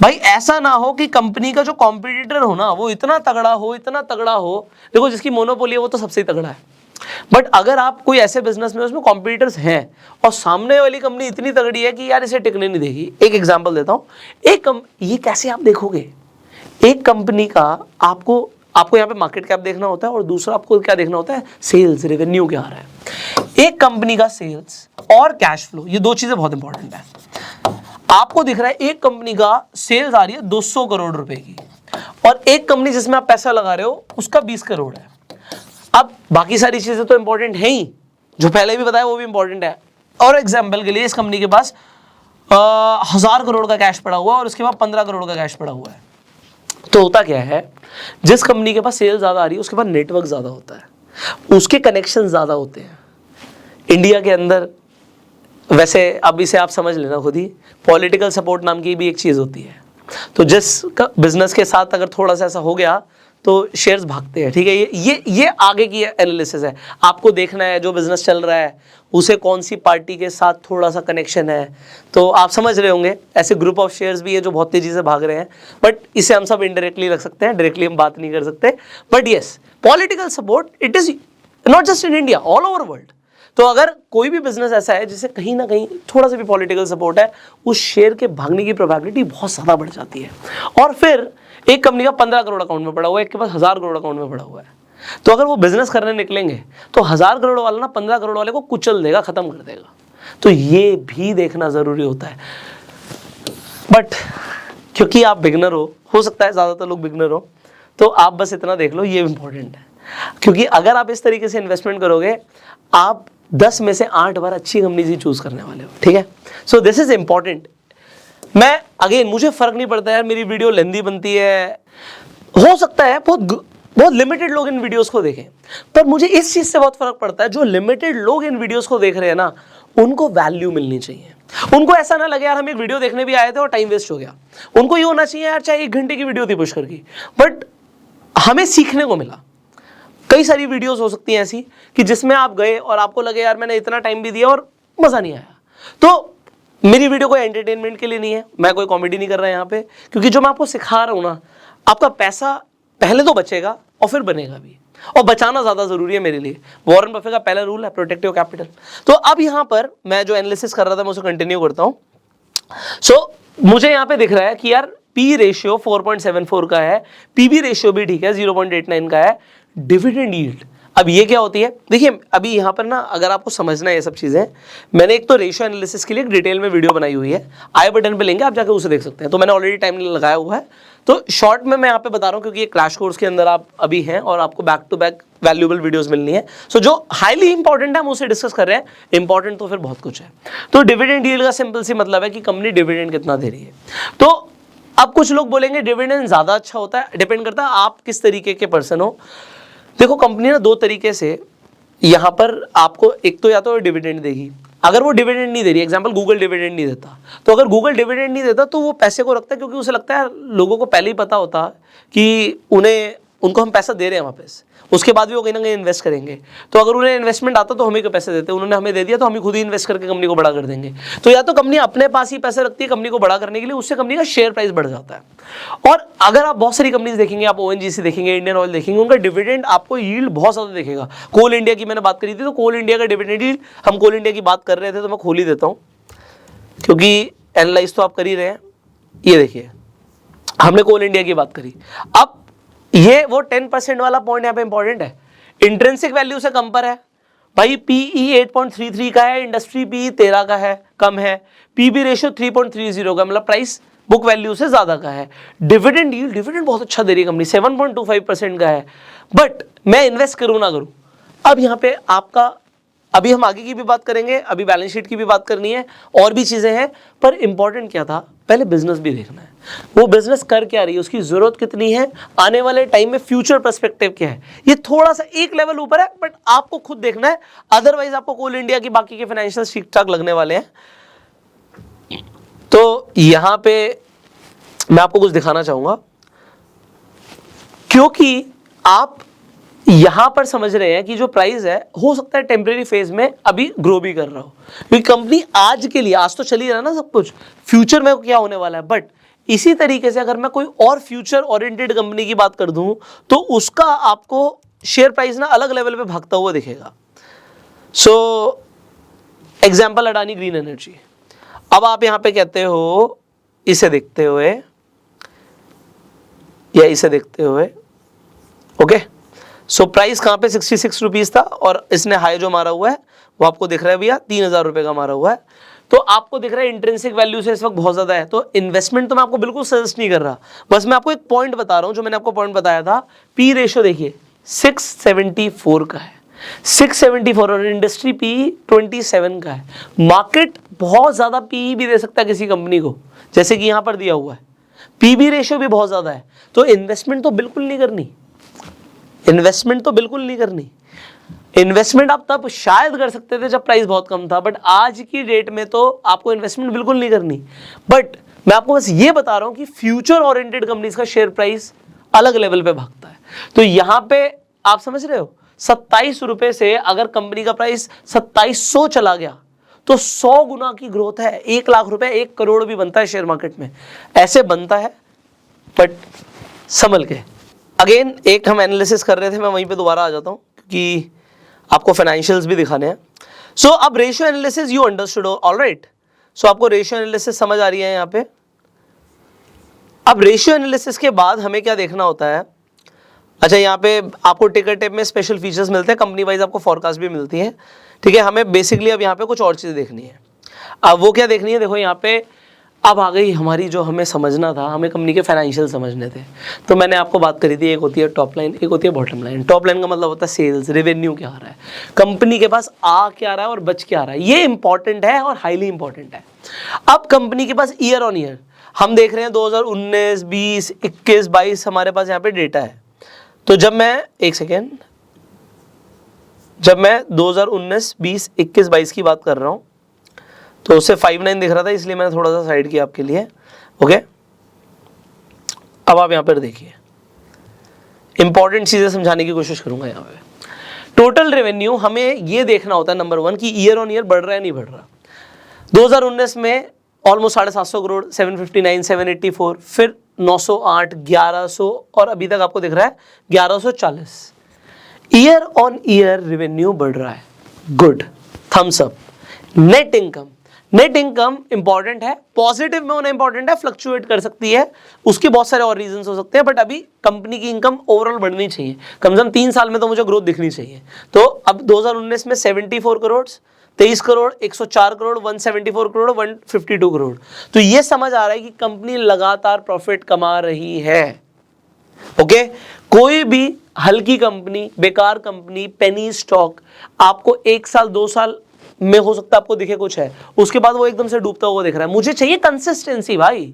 Speaker 1: भाई ऐसा ना हो कि कंपनी का जो कॉम्पिटिटर हो ना वो इतना तगड़ा हो, इतना तगड़ा हो, देखो जिसकी मोनोपोली है वो तो सबसे तगड़ा है, बट अगर आप कोई ऐसे बिजनेस में उसमें कॉम्पिटिटर्स हैं और सामने वाली कंपनी इतनी तगड़ी है कि यार इसे टिकने नहीं देगी। एक एग्जांपल देता हूं, ये कैसे आप देखोगे, एक कंपनी का आपको यहाँ पे मार्केट कैप देखना होता है और दूसरा आपको क्या देखना होता है, सेल्स रेवेन्यू क्या आ रहा है। एक कंपनी का सेल्स और कैश फ्लो, ये दो चीजें बहुत इंपॉर्टेंट है। आपको दिख रहा है एक कंपनी का सेल्स आ रही है 200 करोड़ रुपए की, और एक कंपनी जिसमें आप पैसा लगा रहे हो उसका 20 करोड़ है। अब बाकी सारी चीजें तो इंपॉर्टेंट है ही, जो पहले भी बताया वो भी इंपॉर्टेंट है। और एग्जांपल के लिए इस कंपनी के पास 1000 करोड़ का कैश पड़ा हुआ है और उसके बाद 15 करोड़ का कैश पड़ा हुआ है। तो होता क्या है, जिस कंपनी के पास सेल ज्यादा आ रही है उसके पास नेटवर्क ज्यादा होता है, उसके कनेक्शन ज्यादा होते हैं। इंडिया के अंदर वैसे अब इसे आप समझ लेना खुद ही, पॉलिटिकल सपोर्ट नाम की भी एक चीज होती है। तो जिस बिजनेस के साथ अगर थोड़ा सा ऐसा हो गया तो शेयर्स भागते हैं। ठीक है, ये आगे की एनालिसिस है। आपको देखना है जो बिजनेस चल रहा है उसे कौन सी पार्टी के साथ थोड़ा सा कनेक्शन है, तो आप समझ रहे होंगे। ऐसे ग्रुप ऑफ शेयर्स भी है जो बहुत तेजी से भाग रहे हैं, बट इसे हम सब इनडायरेक्टली रख सकते हैं, डायरेक्टली हम बात नहीं कर सकते। But yes, political support it is not just in India, all over world. तो अगर कोई भी बिजनेस ऐसा है जिसे कहीं ना कहीं थोड़ा सा भी पॉलिटिकल सपोर्ट है, उस शेयर के भागने की प्रोबेबिलिटी बहुत ज्यादा बढ़ जाती है। और फिर एक कंपनी का 15 करोड़ अकाउंट में पड़ा हुआ है, एक के पास 1000 करोड़ अकाउंट में पड़ा हुआ है, तो अगर वो बिजनेस करने निकलेंगे तो 1000 करोड़ वाला ना 15 करोड़ वाले को कुचल देगा, खत्म कर देगा। तो ये भी देखना जरूरी होता है। बट क्योंकि आप बिगनर हो सकता है ज़्यादातर लोग बिगनर हो, तो आप बस इतना देख लो, ये इंपॉर्टेंट है। क्योंकि अगर आप इस तरीके से इन्वेस्टमेंट करोगे, आप 10 में से 8 बार अच्छी कंपनीज ही चूज करने वाले हो, ठीक है। सो दिस इज इंपॉर्टेंट। मैं अगेन, मुझे फर्क नहीं पड़ता यार मेरी वीडियो लेंदी बनती है, हो सकता है बहुत लिमिटेड लोग इन वीडियोस को देखें, पर मुझे इस चीज से बहुत फर्क पड़ता है, जो लिमिटेड लोग इन वीडियोस को देख रहे हैं ना, उनको वैल्यू मिलनी चाहिए। उनको ऐसा ना लगे यार हम एक वीडियो देखने भी आए थे और टाइम वेस्ट हो गया। उनको ये होना चाहिए यार चाहे 1 घंटे की वीडियो थी पुष्कर की, बट हमें सीखने को मिला। कई सारी वीडियोस हो सकती हैं ऐसी कि जिसमें आप गए और आपको लगे यार मैंने इतना टाइम भी दिया और मजा नहीं आया। तो मेरी वीडियो कोई एंटरटेनमेंट के लिए नहीं है, मैं कोई कॉमेडी नहीं कर रहा यहाँ पे, क्योंकि जो मैं आपको सिखा रहा हूँ ना, आपका पैसा पहले तो बचेगा और फिर बनेगा भी, और बचाना ज्यादा जरूरी है मेरे लिए। वॉरेन बफे का पहला रूल है प्रोटेक्ट योर कैपिटल। तो अब यहाँ पर मैं जो एनालिसिस कर रहा था मैं उसे कंटिन्यू करता हूँ। सो मुझे यहाँ पे दिख रहा है कि यार पी रेशियो 4.74 का है, पीबी रेशियो भी ठीक है 0.89 का है, डिविडेंड यील्ड। अब ये क्या होती है, देखिए अभी यहाँ पर ना अगर आपको समझना है ये सब चीजें, मैंने एक तो रेशियो एनालिसिस के लिए एक डिटेल में वीडियो बनाई हुई है, आई बटन पे लिंक है, आप जाकर उसे देख सकते हैं। तो मैंने ऑलरेडी टाइम लगाया हुआ है, तो शॉर्ट में मैं यहाँ पे बता रहा हूँ क्योंकि ये क्रैश कोर्स के अंदर आप अभी हैं और आपको back to back valuable videos मिलनी है। सो जो हाईली इंपॉर्टेंट है हम उसे डिस्कस कर रहे हैं, इंपॉर्टेंट तो फिर बहुत कुछ है। तो डिविडेंड यील्ड का सिंपल सी मतलब है कि कंपनी डिविडेंड कितना दे रही है। तो अब कुछ लोग बोलेंगे डिविडेंड ज्यादा अच्छा होता है, डिपेंड करता है आप किस तरीके के पर्सन हो। देखो कंपनी ना 2 तरीके से यहाँ पर आपको, एक तो या तो डिविडेंड देगी, अगर वो डिविडेंड नहीं दे रही, एग्जांपल गूगल डिविडेंड नहीं देता, तो अगर गूगल डिविडेंड नहीं देता तो वो पैसे को रखता है क्योंकि उसे लगता है लोगों को पहले ही पता होता कि उनको हम पैसा दे रहे हैं वापस, उसके बाद भी वो कहीं ना कहीं इन्वेस्ट करेंगे। तो अगर उन्हें इन्वेस्टमेंट आता तो हमें क्यों पैसे देते, उन्होंने हमें दे दिया तो हम ही खुद ही इन्वेस्ट करके कंपनी को बड़ा कर देंगे। तो या तो कंपनी अपने पास ही पैसे रखती है कंपनी को बड़ा करने के लिए, उससे कंपनी का शेयर प्राइस बढ़ जाता है। और अगर आप बहुत सारी कंपनीज देखेंगे, आप ओएनजीसी देखेंगे, इंडियन ऑयल देखेंगे, उनका डिविडेंड आपको यील्ड बहुत ज्यादा देखेगा। कोल इंडिया की मैंने बात करी थी, तो कोल इंडिया का डिविडेंड यील्ड, हम कोल इंडिया की बात कर रहे थे तो मैं खोल ही देता हूँ क्योंकि एनालाइज तो आप कर ही रहे हैं। ये देखिए हमने कोल इंडिया की बात करी, अब ये वो 10% वाला पॉइंट यहाँ पे इंपॉर्टेंट है, इंट्रिंसिक वैल्यू से कम पर है भाई। पीई 8.33 का है, इंडस्ट्री पीई 13 का है, कम है। पीबी रेशियो 3.30 का, मतलब प्राइस बुक वैल्यू से ज्यादा का है। डिविडेंड यील्ड, डिविडेंड बहुत अच्छा दे रही है कंपनी, 7.25% का है। बट मैं इन्वेस्ट करूं ना करूं, अब यहाँ पे आपका, अभी हम आगे की भी बात करेंगे, अभी बैलेंस शीट की भी बात करनी है, और भी चीजें हैं, पर इंपॉर्टेंट क्या था, पहले बिजनेस भी देखना है, वो बिजनेस कर क्या रही है, उसकी जरूरत कितनी है, आने वाले टाइम में फ्यूचर पर्सपेक्टिव क्या है। ये थोड़ा सा एक लेवल ऊपर है, बट आपको खुद देखना है, अदरवाइज आपको कोल इंडिया की बाकी के फाइनेंशियल ठीक ठाक लगने वाले हैं। तो यहां पे मैं आपको कुछ दिखाना चाहूंगा, क्योंकि आप यहां पर समझ रहे हैं कि जो प्राइस है हो सकता है टेम्परेरी फेज में अभी ग्रो भी कर रहा हो, क्योंकि कंपनी आज के लिए, आज तो चल ही रहा ना सब कुछ, फ्यूचर में क्या होने वाला है। बट इसी तरीके से अगर मैं कोई और फ्यूचर ओरिएंटेड कंपनी की बात कर दूं तो उसका आपको शेयर प्राइस ना अलग लेवल पे भागता हुआ दिखेगा। So example Adani green energy. अब आप यहां पे कहते हो इसे देखते हुए या इसे देखते हुए, ओके, सो प्राइस कहां पे 66 रुपीज था और इसने हाई जो मारा हुआ है वो आपको दिख रहा है भैया 3000 रुपए का मारा हुआ है। तो आपको दिख रहा है इंट्रिंसिक वैल्यू से इस वक्त बहुत ज्यादा है, तो इन्वेस्टमेंट तो मैं आपको बिल्कुल सजेस्ट नहीं कर रहा, बस मैं आपको एक पॉइंट बता रहा हूं, जो मैंने आपको पॉइंट बताया था। पी रेशियो देखिए 674 का है, 674, और इंडस्ट्री पी 27 का है। मार्केट बहुत ज्यादा पी भी दे सकता है किसी कंपनी को, जैसे कि यहां पर दिया हुआ है, पीबी रेशियो भी बहुत ज्यादा है। तो इन्वेस्टमेंट तो बिल्कुल नहीं करनी, इन्वेस्टमेंट तो बिल्कुल नहीं करनी। इन्वेस्टमेंट आप तब शायद कर सकते थे जब प्राइस बहुत कम था, बट आज की डेट में तो आपको इन्वेस्टमेंट बिल्कुल नहीं करनी। बट मैं आपको बस ये बता रहा हूं कि फ्यूचर ओरिएंटेड कंपनीज का शेयर प्राइस अलग लेवल पे भागता है। तो यहां पे आप समझ रहे हो, 27 रुपए से अगर कंपनी का प्राइस 2700 चला गया तो 100 गुना की ग्रोथ है। 1 लाख रुपए 1 करोड़ भी बनता है शेयर मार्केट में, ऐसे बनता है, बट संभल के। अगेन एक हम एनालिसिस कर रहे थे, मैं वहीं पे दोबारा आ जाता हूं क्योंकि आपको फाइनेंशियल्स भी दिखाने हैं। सो अब ratio analysis you understood, alright. So आपको रेशियो एनालिसिस समझ आ रही है यहाँ पे। अब रेशियो एनालिसिस के बाद हमें क्या देखना होता है, अच्छा, यहाँ पे आपको टिकर टेप में स्पेशल फीचर्स मिलते हैं, कंपनी वाइज आपको फॉरकास्ट भी मिलती है, ठीक है। हमें बेसिकली अब यहाँ पे कुछ और चीज़ें देखनी है। अब वो क्या देखनी है, देखो यहाँ पे अब आ गई हमारी, जो हमें समझना था, हमें कंपनी के फाइनेंशियल समझने थे। तो मैंने आपको बात करी थी, एक होती है टॉप लाइन, एक होती है बॉटम लाइन। टॉप लाइन का मतलब होता है सेल्स, रेवेन्यू क्या आ रहा है, कंपनी के पास आ क्या रहा है और बच क्या आ रहा है, ये इंपॉर्टेंट है और हाईली इंपॉर्टेंट है। अब कंपनी के पास ईयर ऑन ईयर हम देख रहे हैं 2019, 20, 21, 22 हमारे पास यहाँ पे डेटा है। तो जब मैं 2019, 20, 21, 22 की बात कर रहा हूँ, तो उससे 59 दिख रहा था, इसलिए मैंने थोड़ा सा साइड किया आपके लिए, ओके। अब आप यहाँ पर देखिए, इंपॉर्टेंट चीजें समझाने की कोशिश करूंगा। यहाँ पे टोटल रेवेन्यू हमें ये देखना होता है, नंबर 1 कि ईयर ऑन ईयर बढ़ रहा है नहीं बढ़ रहा। 2019 में ऑलमोस्ट 750 करोड़, 759, 784, फिर 908, 1100 और अभी तक आपको दिख रहा है 1140। ईयर ऑन ईयर रेवेन्यू बढ़ रहा है, good, thumbs up. Net income, net income important है, पॉजिटिव में होना इंपॉर्टेंट है, फ्लक्चुएट कर सकती है, उसके बहुत सारे और रीजंस हो सकते हैं, बट अभी कंपनी की इनकम ओवरऑल बढ़नी चाहिए, कम से कम 3 साल में तो मुझे ग्रोथ दिखनी चाहिए। तो अब 2019 में 74 करोड़, 23 करोड़, 104 करोड़, 174 करोड़, 152 करोड़। तो ये समझ आ रहा है कि कंपनी लगातार प्रॉफिट कमा रही है, ओके। कोई भी हल्की कंपनी, बेकार कंपनी, पेनी स्टॉक आपको 1 साल 2 साल में हो सकता है आपको दिखे कुछ है, उसके बाद वो एकदम से डूबता हुआ दिख रहा है। मुझे चाहिए कंसिस्टेंसी भाई,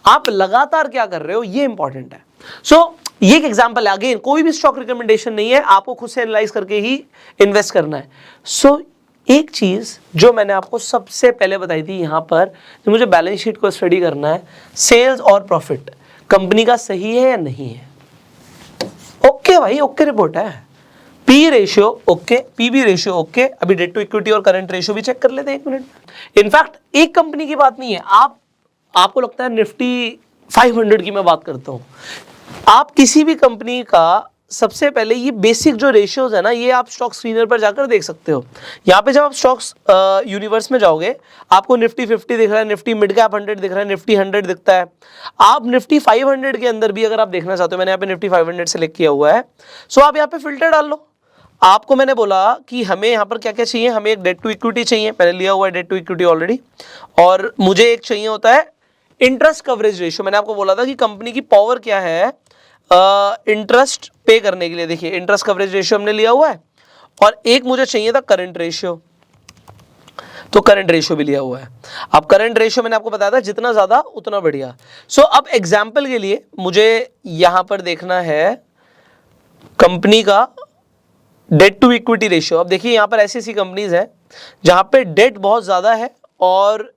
Speaker 1: आप लगातार क्या कर रहे हो, ये इंपॉर्टेंट है। सो ये एक एग्जांपल है, अगेन कोई भी स्टॉक रिकमेंडेशन नहीं है, आपको खुद से एनालाइज करके ही इन्वेस्ट करना है। सो एक चीज जो मैंने आपको सबसे पहले बताई थी यहां पर, जो मुझे बैलेंस शीट को स्टडी करना है, सेल्स और प्रॉफिट कंपनी का सही है या नहीं है। ओके भाई, ओके रिपोर्ट है, P ratio okay, PB ratio okay. अभी डेट टू इक्विटी और करंट रेशियो भी चेक कर लेते हैं 1 मिनट। इनफैक्ट एक कंपनी की बात नहीं है, आपको लगता है निफ्टी 500 की मैं बात करता हूं, आप किसी भी कंपनी का सबसे पहले ये बेसिक जो रेशियोज है ना, ये आप स्टॉक स्क्रीनर पर जाकर देख सकते हो। यहाँ पे जब आप स्टॉक्स यूनिवर्स में जाओगे, आपको निफ्टी 50 दिख रहा है, निफ्टी मिड कैप 100 दिख रहा है, निफ्टी 100 दिखता है। आप निफ्टी 500 के अंदर भी अगर आप देखना चाहते हो, मैंने यहाँ पे निफ्टी 500 सेलेक्ट किया हुआ है, सो आप यहाँ पे फिल्टर डाल लो। आपको मैंने बोला कि हमें यहाँ पर क्या क्या चाहिए, हमें एक डेट टू इक्विटी चाहिए, मैंने लिया हुआ है डेट टू इक्विटी ऑलरेडी, और मुझे एक चाहिए होता है इंटरेस्ट कवरेज रेशियो। मैंने आपको बोला था कि कंपनी की पावर क्या है इंटरेस्ट पे करने के लिए। देखिए इंटरेस्ट कवरेज रेशियो हमने लिया हुआ है, और एक मुझे चाहिए था करंट रेशियो, तो करंट रेशियो भी लिया हुआ है। अब करंट रेशियो मैंने आपको बताया था जितना ज्यादा उतना बढ़िया। सो अब एग्जांपल के लिए मुझे यहां पर देखना है कंपनी का डेट टू इक्विटी रेशियो। अब देखिए यहां पर ऐसी ऐसी कंपनीज है जहां पे डेट बहुत ज्यादा है और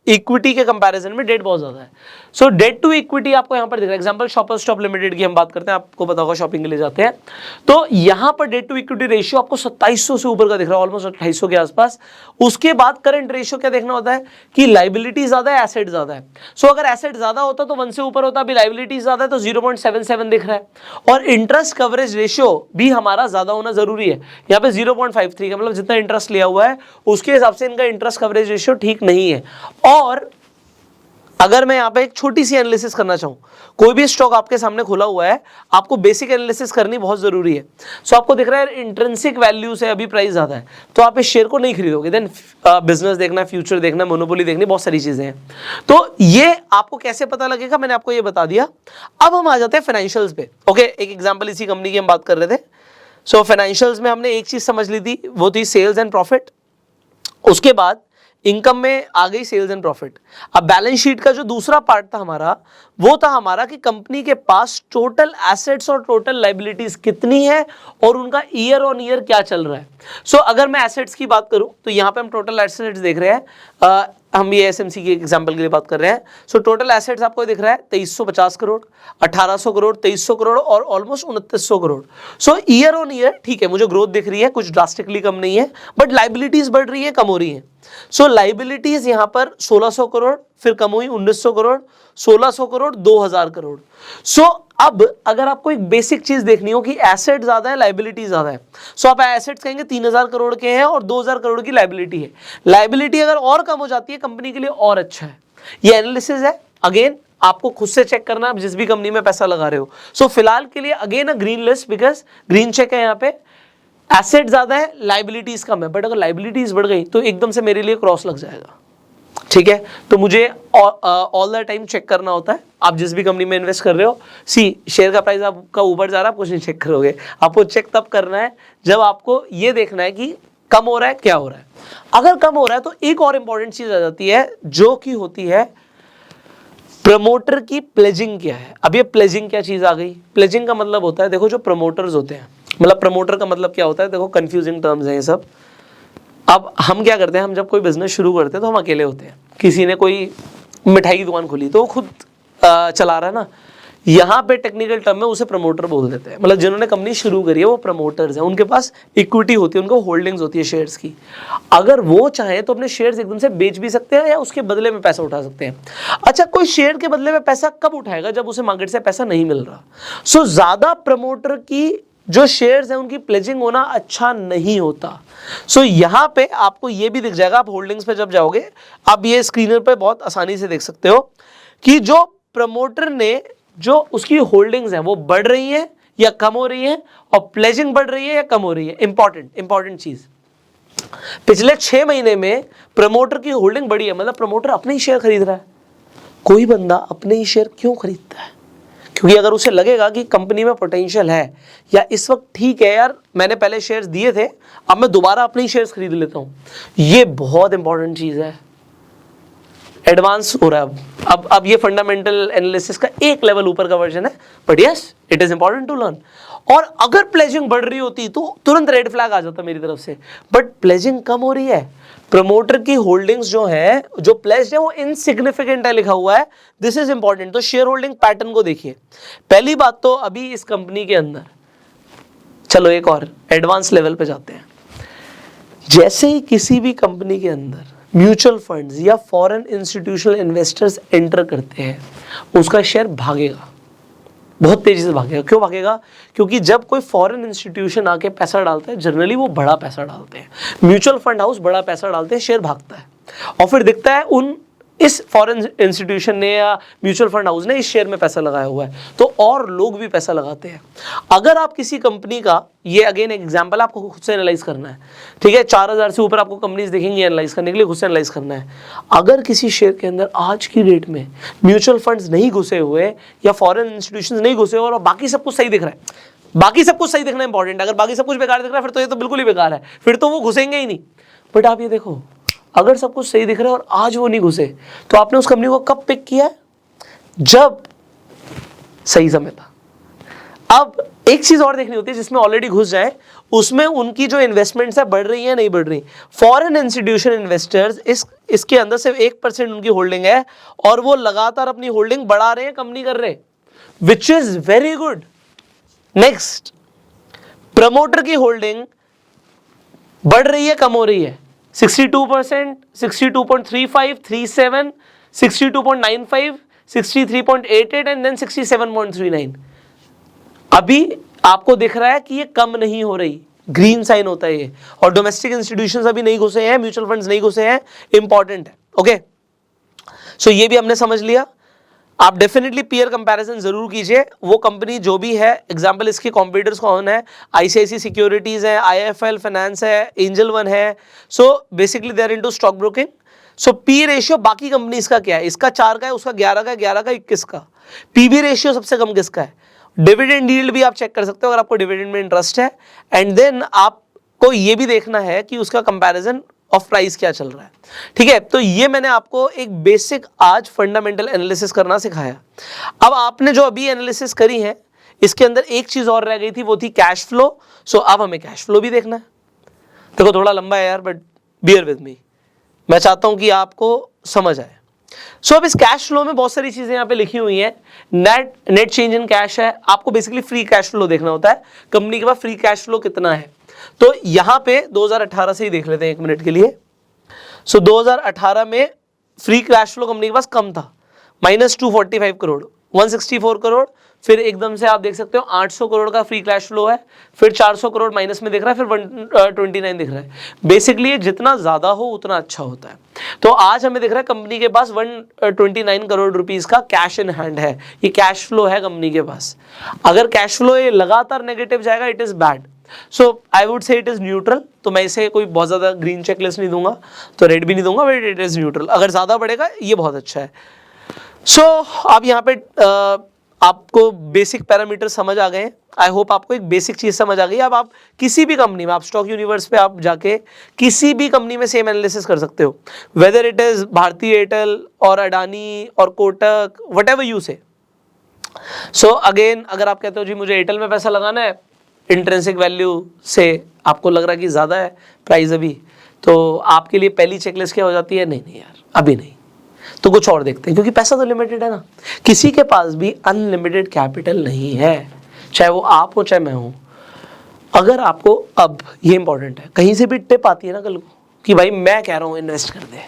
Speaker 1: इक्विटी के कंपैरिजन में डेट बहुत ज्यादा है। सो डेट टू इक्विटी आपको यहां पर दिख रहा है। एग्जांपल शॉपर्स स्टॉप लिमिटेड की हम बात करते हैं, आपको पता होगा शॉपिंग के लिए जाते हैं, तो यहां पर डेट टू इक्विटी रेशियो आपको 2700 से ऊपर का दिख रहा है, ऑलमोस्ट 2800 के आसपास। उसके बाद करंट रेशियो क्या देखना होता है कि लाइबिलिटी ज्यादा है, एसेट ज्यादा है। सो अगर एसेट ज्यादा होता तो 1 से ऊपर होता, अभी लाइबिलिटी ज्यादा है तो 0.77 दिख रहा है। और इंटरेस्ट कवरेज रेशियो भी हमारा ज्यादा होना जरूरी है, यहाँ पे 0.53 का मतलब जितना इंटरेस्ट लिया हुआ है उसके हिसाब से इनका इंटरेस्ट कवरेज रेशियो ठीक नहीं है। और अगर मैं यहां पे एक छोटी सी एनालिसिस करना चाहूं, कोई भी स्टॉक आपके सामने खुला हुआ है, आपको बेसिक एनालिसिस करनी बहुत जरूरी है। सो आपको दिख रहा है इंट्रिंसिक वैल्यू से अभी प्राइस ज्यादा है, तो आप इस शेयर को नहीं खरीदोगे। देन बिजनेस देखना, फ्यूचर देखना, मोनोपोली देखनी, बहुत सारी चीजें हैं। तो ये आपको कैसे पता लगेगा, मैंने आपको ये बता दिया। अब हम आ जाते हैं फाइनेंशियल्स पे। ओके, एक एग्जाम्पल इसी कंपनी की हम बात कर रहे थे। सो फाइनेंशियल्स में हमने एक चीज समझ ली थी, वो थी सेल्स एंड प्रॉफिट। उसके बाद इनकम में आ गई सेल्स एंड प्रॉफिट। अब बैलेंस शीट का जो दूसरा पार्ट था हमारा, वो था हमारा कि कंपनी के पास टोटल एसेट्स और टोटल लायबिलिटीज कितनी है और उनका ईयर ऑन ईयर क्या चल रहा है। सो अगर मैं एसेट्स की बात करूं तो यहां पे हम टोटल एसेट्स देख रहे हैं, हम ये एसएमसी के एग्जांपल के लिए बात कर रहे हैं। सो टोटल एसेट्स आपको दिख रहा है 2350 करोड़, 1800 करोड़, 2300 करोड़ और almost 2900 crore. So year on year ठीक है, मुझे ग्रोथ दिख रही है, कुछ ड्रास्टिकली कम नहीं है, बट लायबिलिटीज बढ़ रही है, कम हो रही है। सो लायबिलिटीज यहां पर 1600 करोड़, फिर कम हुई 1900 करोड़, 1600 करोड़, 2000 करोड़। सो अब अगर आपको एक बेसिक चीज देखनी हो कि एसेट ज्यादा है, लायबिलिटी ज्यादा है, सो आप एसेट्स कहेंगे 3000 करोड़ के हैं और 2000 करोड़ की लायबिलिटी है। लायबिलिटी अगर और कम हो जाती है कंपनी के लिए और अच्छा है। ये एनालिसिस है, अगेन आपको खुद से चेक करना आप जिस भी कंपनी में पैसा लगा रहे हो। सो फिलहाल के लिए again a green list, because green check है यहाँ पे, एसेट ज्यादा है, लाइबिलिटीज कम है, बट अगर लाइबिलिटीज बढ़ गई तो एकदम से मेरे लिए क्रॉस लग जाएगा, ठीक है। तो मुझे ऑल द टाइम चेक करना होता है। आप जिस भी कंपनी में इन्वेस्ट कर रहे हो, सी शेयर का प्राइस आपका ऊपर जा रहा है, आप कुछ नहीं चेक करोगे, आपको चेक तब करना है जब आपको ये देखना है कि कम हो रहा है, क्या हो रहा है। अगर कम हो रहा है तो एक और इंपॉर्टेंट चीज आ जाती है जो कि होती है प्रमोटर की प्लेजिंग क्या है। अब ये प्लेजिंग क्या चीज आ गई? प्लेजिंग का मतलब होता है, देखो जो प्रमोटर्स होते हैं, मतलब प्रमोटर का मतलब क्या होता है, देखो कंफ्यूजिंग टर्म्स हैं ये सब। अब हम क्या करते हैं, हम जब कोई बिजनेस शुरू करते हैं तो हम अकेले होते हैं। किसी ने कोई मिठाई की दुकान खोली तो वो खुद चला रहा है ना, यहाँ पे टेक्निकल टर्म में उसे प्रमोटर बोल देते हैं। मतलब जिन्होंने कंपनी शुरू करी है वो प्रमोटर्स हैं, उनके पास इक्विटी होती है, उनको होल्डिंग्स होती है शेयर्स की। अगर वो चाहे तो अपने शेयर्स एकदम से बेच भी सकते हैं या उसके बदले में पैसा उठा सकते हैं। अच्छा, कोई शेयर के बदले में पैसा कब उठाएगा? जब उसे मार्केट से पैसा नहीं मिल रहा। सो ज्यादा प्रमोटर की जो शेयर्स हैं उनकी प्लेजिंग होना अच्छा नहीं होता। सो यहाँ पे आपको ये भी दिख जाएगा, आप होल्डिंग्स पे जब जाओगे, आप ये स्क्रीनर पे बहुत आसानी से देख सकते हो कि जो प्रमोटर ने जो उसकी होल्डिंग्स हैं वो बढ़ रही है या कम हो रही है, और प्लेजिंग बढ़ रही है या कम हो रही है। इंपॉर्टेंट चीज, पिछले 6 महीने में प्रमोटर की होल्डिंग बढ़ी है, मतलब प्रमोटर अपने ही शेयर खरीद रहा है। कोई बंदा अपने ही शेयर क्यों खरीदता है? क्योंकि अगर उसे लगेगा कि कंपनी में पोटेंशियल है, या इस वक्त ठीक है यार मैंने पहले शेयर्स दिए थे, अब मैं दोबारा अपने ही शेयर्स खरीद लेता हूं। ये बहुत इंपॉर्टेंट चीज है, एडवांस हो रहा है अब ये फंडामेंटल एनालिसिस का एक लेवल ऊपर का वर्जन है, but yes it is important to learn. और अगर प्लेजिंग बढ़ रही होती तो तुरंत रेड फ्लैग आ जाता मेरी तरफ से, बट प्लेजिंग कम हो रही है। प्रमोटर की होल्डिंग्स जो है, जो प्लेज्ड है, वो इनसिग्निफिकेंट है लिखा हुआ है, दिस इज इंपॉर्टेंट। तो शेयर होल्डिंग पैटर्न को देखिए। पहली बात तो अभी इस कंपनी के अंदर, चलो एक और एडवांस लेवल पे जाते हैं। जैसे ही किसी भी कंपनी के अंदर म्यूचुअल फंड्स या फॉरेन इंस्टीट्यूशनल इन्वेस्टर्स एंटर करते हैं, उसका शेयर भागेगा, बहुत तेजी से भागेगा। क्यों भागेगा? क्योंकि जब कोई फॉरेन इंस्टीट्यूशन आके पैसा डालता है, जनरली वो बड़ा पैसा डालते हैं, म्यूचुअल फंड हाउस बड़ा पैसा डालते हैं, शेयर भागता है, और फिर दिखता है उन इस फॉरेन इंस्टीट्यूशन ने या म्यूचुअल फंड हाउस ने इस शेयर में पैसा लगाया हुआ है, तो और लोग भी पैसा लगाते हैं। अगर आप किसी कंपनी का, ये अगेन एग्जांपल आपको खुद से एनालाइज करना है, ठीक है, 4000 से ऊपर आपको कंपनीज दिखेंगी एनालाइज करने के लिए, खुद से एनालाइज करना है। अगर किसी शेयर के अंदर आज की डेट में म्यूचुअल फंड्स नहीं घुसे हुए या फॉरेन इंस्टीट्यूशन नहीं घुसे हुए और बाकी सब कुछ सही दिख रहा है, बाकी सब कुछ सही दिखना इंपॉर्टेंट है। अगर बाकी सब कुछ बेकार दिख रहा है फिर तो ये तो बिल्कुल ही बेकार है, फिर तो वो घुसेंगे ही नहीं। बट आप ये देखो, अगर सब कुछ सही दिख रहा है और आज वो नहीं घुसे, तो आपने उस कंपनी को कब पिक किया है? जब सही समय था। अब एक चीज और देखनी होती है, जिसमें ऑलरेडी घुस जाए उसमें उनकी जो इन्वेस्टमेंट्स है बढ़ रही है नहीं बढ़ रही। फॉरेन इंस्टीट्यूशन इन्वेस्टर्स इसके अंदर सिर्फ 1% उनकी होल्डिंग है और वो लगातार अपनी होल्डिंग बढ़ा रहे हैं, कम नहीं कर रहे, which is very good. Next, promoter की होल्डिंग बढ़ रही है कम हो रही है? 62%, 62.35, 37, 62.95, 63.88 एंड देन 67.39। अभी आपको दिख रहा है कि ये कम नहीं हो रही, ग्रीन साइन होता है ये। और डोमेस्टिक इंस्टीट्यूशंस अभी नहीं घुसे हैं, म्यूचुअल फंड्स नहीं घुसे हैं, इंपॉर्टेंट है। ओके, सो ये भी हमने समझ लिया। आप डेफिनेटली पीयर कंपैरिजन जरूर कीजिए। वो कंपनी जो भी है, एग्जांपल इसके कॉम्पिटिटर्स कौन है, आईसीआईसी सिक्योरिटीज है, आईएफएल फाइनेंस है, एंजल वन है। So basically they are into stock broking. So P ratio बाकी कंपनीज का क्या है, इसका 4 का है, उसका 11 का, 11 का 21 का। पीबी रेशियो सबसे कम किसका है? डिविडेंड यील्ड भी आप चेक कर सकते हो अगर आपको डिविडेंड में इंटरेस्ट है। एंड देन आपको ये भी देखना है कि उसका कंपैरिजन ऑफ प्राइस क्या चल रहा है, ठीक है। तो ये मैंने आपको एक बेसिक आज फंडामेंटल एनालिसिस करना सिखाया। अब आपने जो अभी एनालिसिस करी है, इसके अंदर एक चीज और रह गई थी, वो थी कैश फ्लो। सो अब हमें कैश फ्लो भी देखना है। देखो थोड़ा लंबा है यार, बट बियर विद मी, मैं चाहता हूं कि आपको समझ आए। सो अब इस कैश फ्लो में बहुत सारी चीजें यहाँ पे लिखी हुई हैं। नेट चेंज इन कैश है, आपको बेसिकली फ्री कैश फ्लो देखना होता है, कंपनी के पास फ्री कैश फ्लो कितना है। तो यहां पे 2018 से ही देख लेते हैं 1 मिनट के लिए। सो 2018 में फ्री कैश फ्लो कंपनी के पास कम था, -245 करोड़, 164 करोड़। फिर एकदम से आप देख सकते हो 800 करोड़ का फ्री कैश फ्लो है, फिर 400 करोड़ माइनस में दिख रहा है, फिर 129 दिख रहा है। बेसिकली जितना ज़्यादा हो उतना अच्छा होता है। तो आज हमें दिख रहा है कंपनी के पास 129 करोड़ रुपीस का कैश इन हैंड है, ये कैश फ्लो है कंपनी के पास। अगर कैश फ्लो ये लगातार नेगेटिव जाएगा it is bad, so I would say it is neutral. तो मैं इसे कोई बहुत ज़्यादा ग्रीन चेकलिस्ट नहीं दूंगा, तो रेड भी नहीं दूंगा, बट इट इज़ न्यूट्रल। अगर ज़्यादा बढ़ेगा ये बहुत अच्छा है। सो आप यहाँ पे आपको बेसिक पैरामीटर समझ आ गए हैं। आई होप आपको एक बेसिक चीज़ समझ आ गई। अब आप किसी भी कंपनी में, आप स्टॉक यूनिवर्स पे आप जाके किसी भी कंपनी में सेम एनालिसिस कर सकते हो, whether it is Bharti Airtel और अडानी और कोटक, वट एवर यू से। सो अगेन अगर आप कहते हो जी मुझे एयरटेल में पैसा लगाना है, इंट्रिंसिक वैल्यू से आपको लग रहा है कि ज़्यादा है प्राइस अभी, तो आपके लिए पहली चेकलिस्ट क्या हो जाती है, नहीं यार अभी नहीं, तो कुछ और देखते हैं, क्योंकि पैसा तो लिमिटेड है ना। किसी के पास भी अनलिमिटेड कैपिटल नहीं है, चाहे वो आप हो चाहे मैं हूं। अगर आपको, अब ये इंपॉर्टेंट है, कहीं से भी टिप आती है ना कल को कि भाई मैं कह रहा हूं इन्वेस्ट कर दे,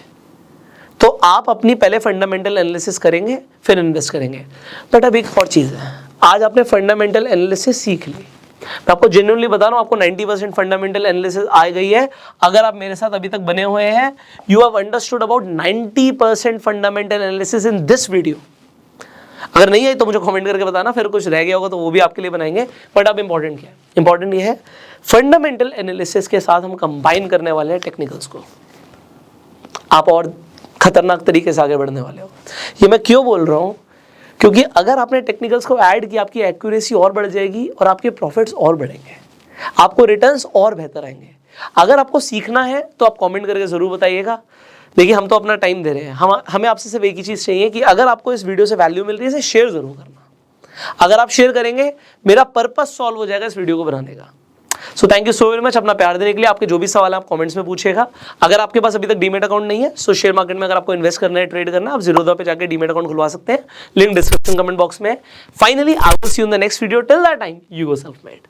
Speaker 1: तो आप अपनी पहले फंडामेंटल एनालिसिस करेंगे फिर इन्वेस्ट करेंगे। बट अब एक और चीज़ है, आज आपने फंडामेंटल एनालिसिस सीख ली, मैं आपको जेन्युइनली बता रहा हूँ, आपको 90% फंडामेंटल एनालिसिस आ गई है। अगर आप मेरे साथ अभी तक बने हुए हैं, you have understood about 90% fundamental analysis in this video. अगर नहीं आई तो मुझे कमेंट करके बताना, फिर कुछ रह गया होगा तो वो भी आपके लिए बनाएंगे। बट अब इंपॉर्टेंट क्या है, इंपॉर्टेंट ये है फंडामेंटल एनालिसिस के साथ हम कंबाइन करने वाले हैं टेक्निकल्स को। आप और खतरनाक तरीके से आगे बढ़ने वाले हो। ये मैं क्यों बोल रहा हूँ, क्योंकि अगर आपने टेक्निकल्स को ऐड किया, आपकी एक्यूरेसी और बढ़ जाएगी और आपके प्रॉफिट्स और बढ़ेंगे, आपको रिटर्न्स और बेहतर आएंगे। अगर आपको सीखना है तो आप कमेंट करके ज़रूर बताइएगा। देखिए हम तो अपना टाइम दे रहे हैं, हमें आपसे सिर्फ एक ही चीज़ चाहिए कि अगर आपको इस वीडियो से वैल्यू मिल रही है इसे शेयर ज़रूर करना। अगर आप शेयर करेंगे मेरा पर्पस सॉल्व हो जाएगा इस वीडियो को बनाने का। So thank you so very much अपना प्यार देने के लिए। आपके जो भी सवाल है आप कमेंट्स में पूछिएगा। अगर आपके पास अभी तक डीमेट अकाउंट नहीं है, सो शेयर मार्केट में अगर आपको इन्वेस्ट करना है, ट्रेड करना है, आप ज़ीरोधा पे जाकर डीमेट अकाउंट खुलवा सकते हैं, लिंक डिस्क्रिप्शन कमेंट बॉक्स में है। Finally I will see you in the next video. Till that time you go self made.